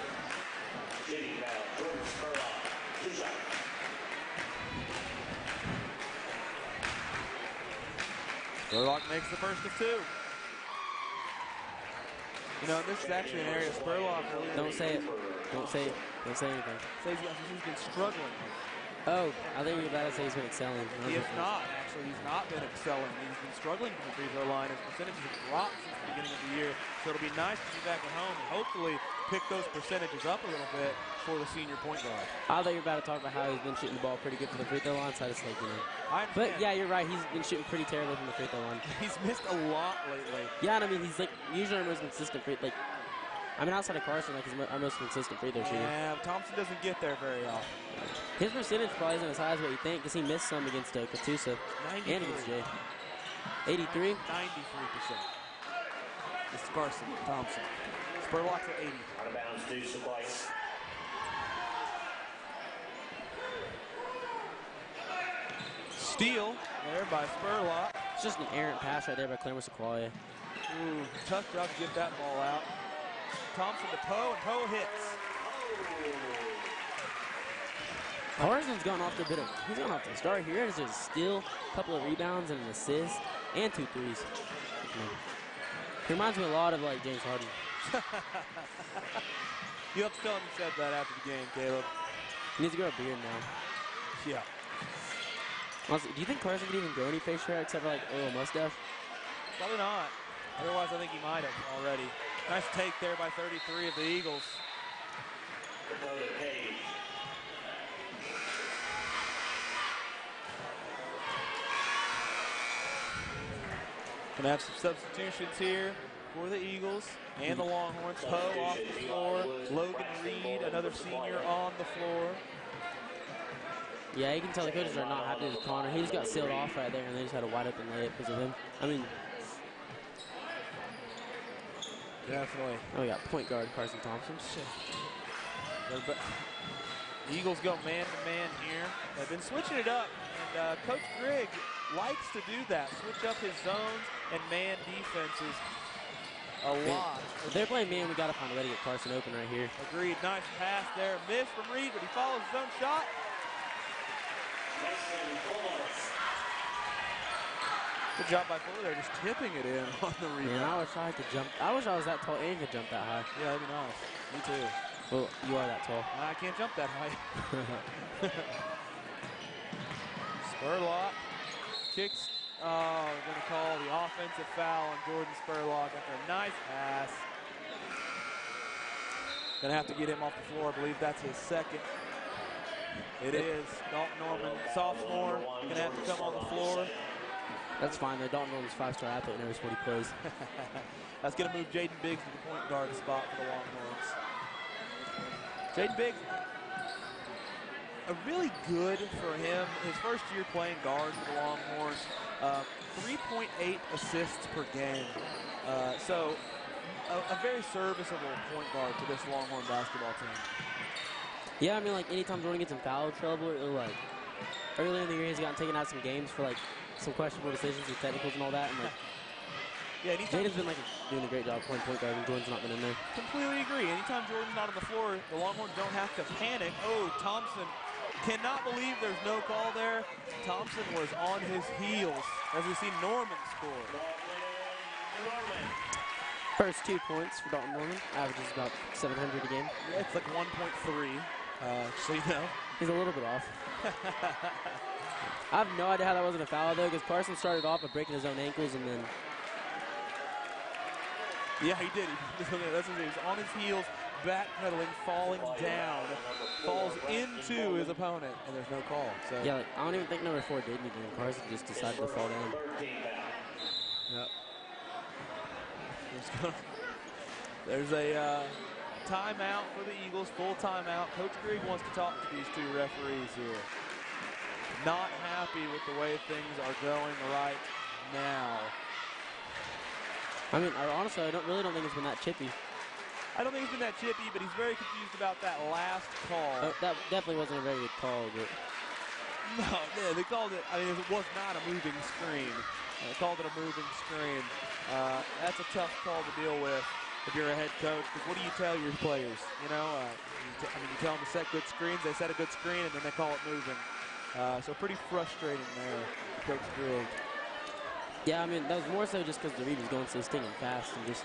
S3: Shooting foul, Jordan Spurlock. 2 shots.
S12: Spurlock makes the first of 2. You know, this is actually an area Spurlock really...
S7: Don't say it. Don't say it. Don't say anything.
S12: Says he's been struggling.
S7: Oh, I think you're about to say he's been excelling.
S12: He has not, actually. He's not been excelling. He's been struggling from the free throw line. His percentages have dropped since the beginning of the year. So it'll be nice to be back at home and hopefully pick those percentages up a little bit for the senior point guard.
S7: I thought you were about to talk about how he's been shooting the ball pretty good from the free throw line, so I just like, you know.
S12: I
S7: But yeah, you're right. He's been shooting pretty terribly from the free throw line.
S12: He's missed a lot lately.
S7: Yeah, and I mean, he's like usually our most consistent free, like, I mean, outside of Carson, like, he's our most consistent free throw shooter.
S12: Yeah, Thompson doesn't get there very often.
S7: His percentage probably isn't as high as what you think, because he missed some against Katusa and against Jay. 83? 93%.
S12: This is Carson Thompson. Spurlock's at 80.
S3: Out of bounds, Deuce Supply.
S12: Steal there by Spurlock.
S7: It's just an errant pass right there by Claremont Sequoia.
S12: Ooh, tough job to get that ball out. Thompson to Poe, and Poe hits.
S7: Carson's gone off to a bit of, he's gone off to a start here. There's a steal, a couple of rebounds, and an assist, and 2 threes. He reminds me a lot of, like, James Harden.
S12: You have to tell him you said that after the game, Caleb.
S7: He needs to grow a beard now.
S12: Yeah.
S7: Honestly, do you think Carson could even grow any facial hair except for, like, a little mustache?
S12: Probably not. Otherwise, I think he might have already. Nice take there by 33 of the Eagles. Gonna have some substitutions here for the Eagles and the Longhorns. Poe off the floor. Logan Reed, another senior, on the floor.
S7: Yeah, you can tell the coaches are not happy with Connor. He just got sealed off right there, and they just had a wide open layup because of him. I mean,
S12: definitely.
S7: Oh, we got point guard Carson Thompson.
S12: The Eagles go man-to-man here. They've been switching it up, and Coach Grigg likes to do that, switch up his zones and man defenses a lot.
S7: If they're playing man, we got to find a way to get Carson open right here.
S12: Agreed. Nice pass there. Miss from Reed, but he follows his own shot. Good job by Fuller there, just tipping it in on the rebound.
S7: Man, I wish I could jump. I wish I was that tall and could jump that high.
S12: Yeah, that'd be nice. Me too.
S7: Well, you are that tall.
S12: I can't jump that high. Spurlock kicks. Oh, we're going to call the offensive foul on Jordan Spurlock after a nice pass. Going to have to get him off the floor. I believe that's his second. It is. Dalton Norman, sophomore, going to have to come on the floor.
S7: That's fine, though. Dalton Norman's 5-star athlete, knows what he plays.
S12: That's going to move Jaden Biggs to the point guard spot for the Longhorns. Jaden Biggs, really good for him. His first year playing guard for the Longhorns. 3.8 assists per game. So a very serviceable point guard to this Longhorn basketball team.
S7: Yeah, I mean, like, anytime Jordan gets in foul trouble, or, like, earlier in the year he's gotten taken out some games for, like, some questionable decisions with technicals and all that, and, like,
S12: yeah,
S7: Jaden's been, like, doing a great job playing point guard, and Jordan's not been in there.
S12: Completely agree. Anytime Jordan's not on the floor, the Longhorns don't have to panic. Oh, Thompson cannot believe there's no call there. Thompson was on his heels as we see Norman score.
S7: First 2 points for Dalton Norman, averages about 700 a game.
S12: Yeah, it's like 1.3, so you know.
S7: He's a little bit off. I have no idea how that wasn't a foul, though, because Carson started off by breaking his own ankles, and then...
S12: Yeah, he did. That's what he was on his heels, backpedaling, falling down, falls into his opponent, and there's no call. So
S7: yeah, like, I don't even think number 4 did anything. Carson just decided to fall down.
S12: Yep. There's a timeout for the Eagles, full timeout. Coach Grigg wants to talk to these 2 referees here. Not happy with the way things are going right now.
S7: I mean, honestly, I really don't think it's been that chippy.
S12: I don't think it's been that chippy, but he's very confused about that last call.
S7: That definitely wasn't a very good call, but...
S12: No, yeah, they called it, I mean, it was not a moving screen. They called it a moving screen. That's a tough call to deal with if you're a head coach, because what do you tell your players? You know, you tell them to set good screens, they set a good screen, and then they call it moving. So pretty frustrating there, Coach Grigg.
S7: Yeah, I mean, that was more so just because the read was going so stinging fast and just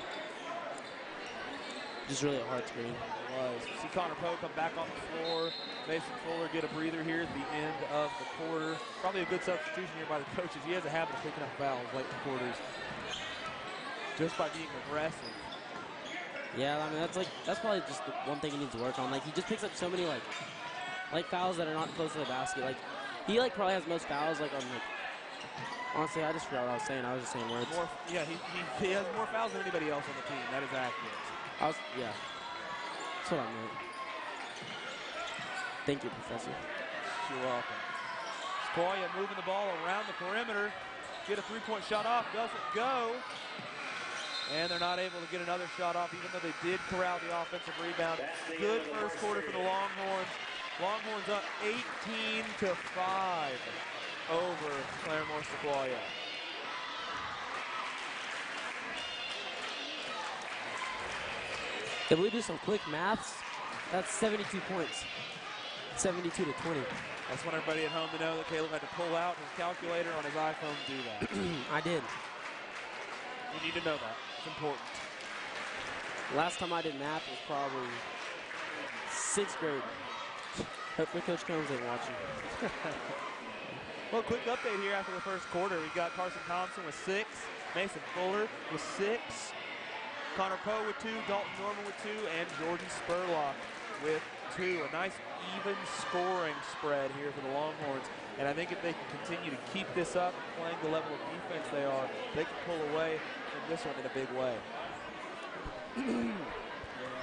S7: really a hard screen.
S12: It was. See Connor Poe come back on the floor. Mason Fuller get a breather here at the end of the quarter. Probably a good substitution here by the coaches. He has a habit of picking up fouls late in the quarters just by being aggressive.
S7: Yeah, I mean, that's probably just the one thing he needs to work on. Like, he just picks up so many, like fouls that are not close to the basket. Like, he, probably has most fouls, on, honestly, I just forgot what I was saying. I was just saying words.
S12: He has more fouls than anybody else on the team. That is accurate.
S7: Yeah. That's what I meant. Thank you, Professor.
S12: You're welcome. Sequoia moving the ball around the perimeter. Get a three-point shot off. Doesn't go. And they're not able to get another shot off, even though they did corral the offensive rebound. Good first quarter for the Longhorns. Longhorns up 18-5 over Claremore Sequoia.
S7: If we do some quick maths, that's 72 points. 72 to 20.
S12: I just want everybody at home to know that Caleb had to pull out his calculator on his iPhone to do that.
S7: I did.
S12: You need to know that. It's important.
S7: Last time I did math was probably 6th grade. Hopefully Coach Combs ain't watching.
S12: Well, quick update here after the first quarter. We've got Carson Thompson with 6, Mason Fuller with 6, Connor Poe with 2, Dalton Norman with 2, and Jordan Spurlock with 2. A nice even scoring spread here for the Longhorns. And I think if they can continue to keep this up, playing the level of defense they are, they can pull away from this one in a big way.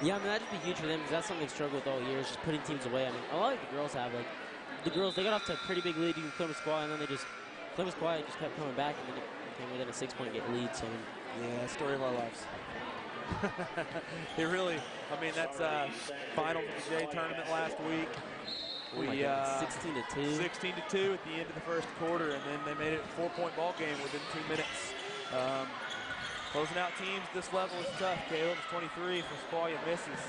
S7: Yeah, I mean, that'd be huge for them because that's something they've struggled with all year, is just putting teams away. I mean, a lot of the girls have, the girls, they got off to a pretty big lead in Columbus Squad, and then Columbus Squad just kept coming back, and then it came within a 6-point lead. So,
S12: yeah, story of our lives. It really, I mean, that's finals of the J tournament last week. We
S7: 16-2.
S12: 16-2 at the end of the first quarter, and then they made it a 4-point ball game within 2 minutes. Closing out teams this level is tough. Caleb is 23 for Sequoia, misses.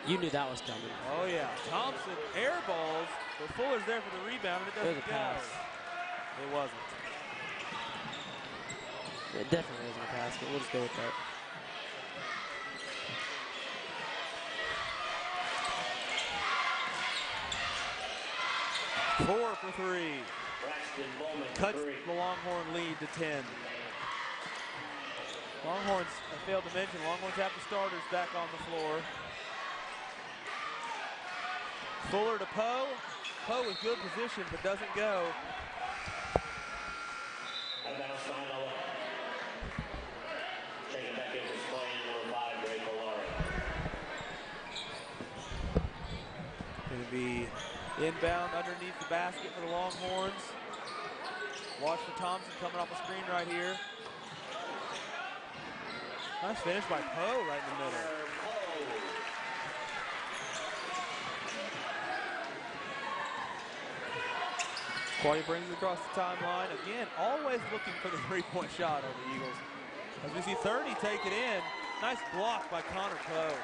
S7: You knew that was coming.
S12: Oh yeah, Thompson air balls, but Fuller's there for the rebound, and it doesn't go.
S7: Pass.
S12: It wasn't.
S7: It definitely wasn't a pass, but we'll just go with that.
S12: Four for 3. Cuts the Longhorn lead to 10. Longhorns, I failed to mention, Longhorns have the starters back on the floor. Fuller to Poe. Poe with good position, but doesn't go. Going to be inbound underneath the basket for the Longhorns. Watch for Thompson coming off the screen right here. Nice finish by Poe right in the middle. Quaddy brings it across the timeline. Again, always looking for the three-point shot on the Eagles. As we see 30 take it in. Nice block by Connor Poe.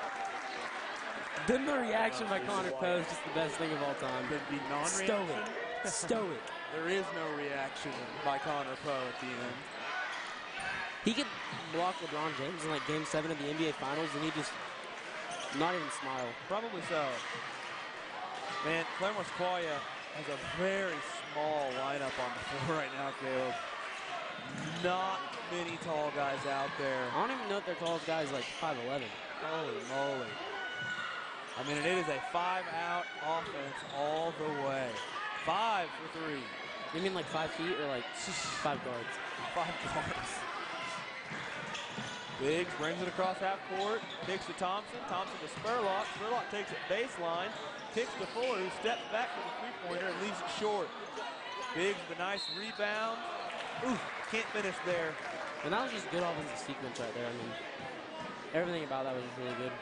S7: Then the reaction by Connor Poe is just the best thing of all time.
S12: Could be non-reaction.
S7: Stoic. Stoic.
S12: There is no reaction by Connor Poe at the end.
S7: He could block LeBron James in Game 7 of the NBA Finals, and he just not even smile.
S12: Probably so. Man, Claremore Sequoia has a very small lineup on the floor right now, Caleb. Not many tall guys out there.
S7: I don't even know if their tallest guy is 5'11".
S12: Holy moly. I mean, it is a 5-out offense all the way. 5 for 3.
S7: You mean 5 feet or 5 guards?
S12: 5 guards. Biggs brings it across half court, kicks to Thompson. Thompson to Spurlock. Spurlock takes it baseline, kicks to Fuller, who steps back for the three-pointer and leaves it short. Biggs with a nice rebound. Ooh, can't finish there.
S7: And that was just good offensive sequence right there. I mean, everything about that was just really good.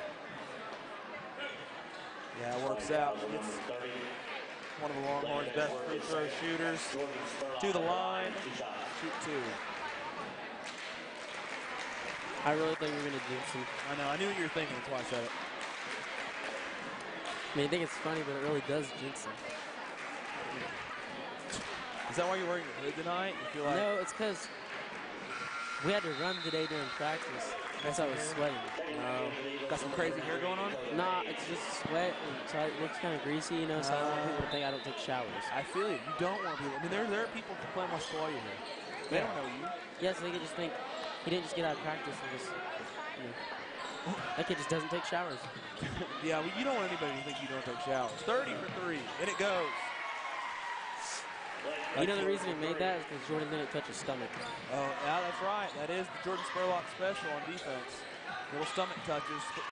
S12: Yeah, it works out. Gets one of the Longhorns' best free throw shooters to the line. Shoot two.
S7: I really thought you were going to jinx him.
S12: I know. I knew what you were thinking. That's why I said it.
S7: I mean, I think it's funny, but it really does jinx him.
S12: Is that why you're wearing your hood tonight? You feel like
S7: No, it's because we had to run today during practice. That's why I was sweating.
S12: got some crazy hair going on?
S7: Nah, it's just sweat, and so it looks kind of greasy, you know, so I don't want people to think I don't take showers.
S12: I feel you. You don't want people. I mean, there are people who claim what's for you here. They don't know you.
S7: Yeah, so they could just think he didn't just get out of practice and just, you know, that kid just doesn't take showers.
S12: Yeah, well, you don't want anybody to think you don't take showers. 30 for 3, and it goes.
S7: You know the reason he made that is because Jordan didn't touch his stomach.
S12: Oh, yeah, that's right. That is the Jordan Spurlock special on defense. Little stomach touches.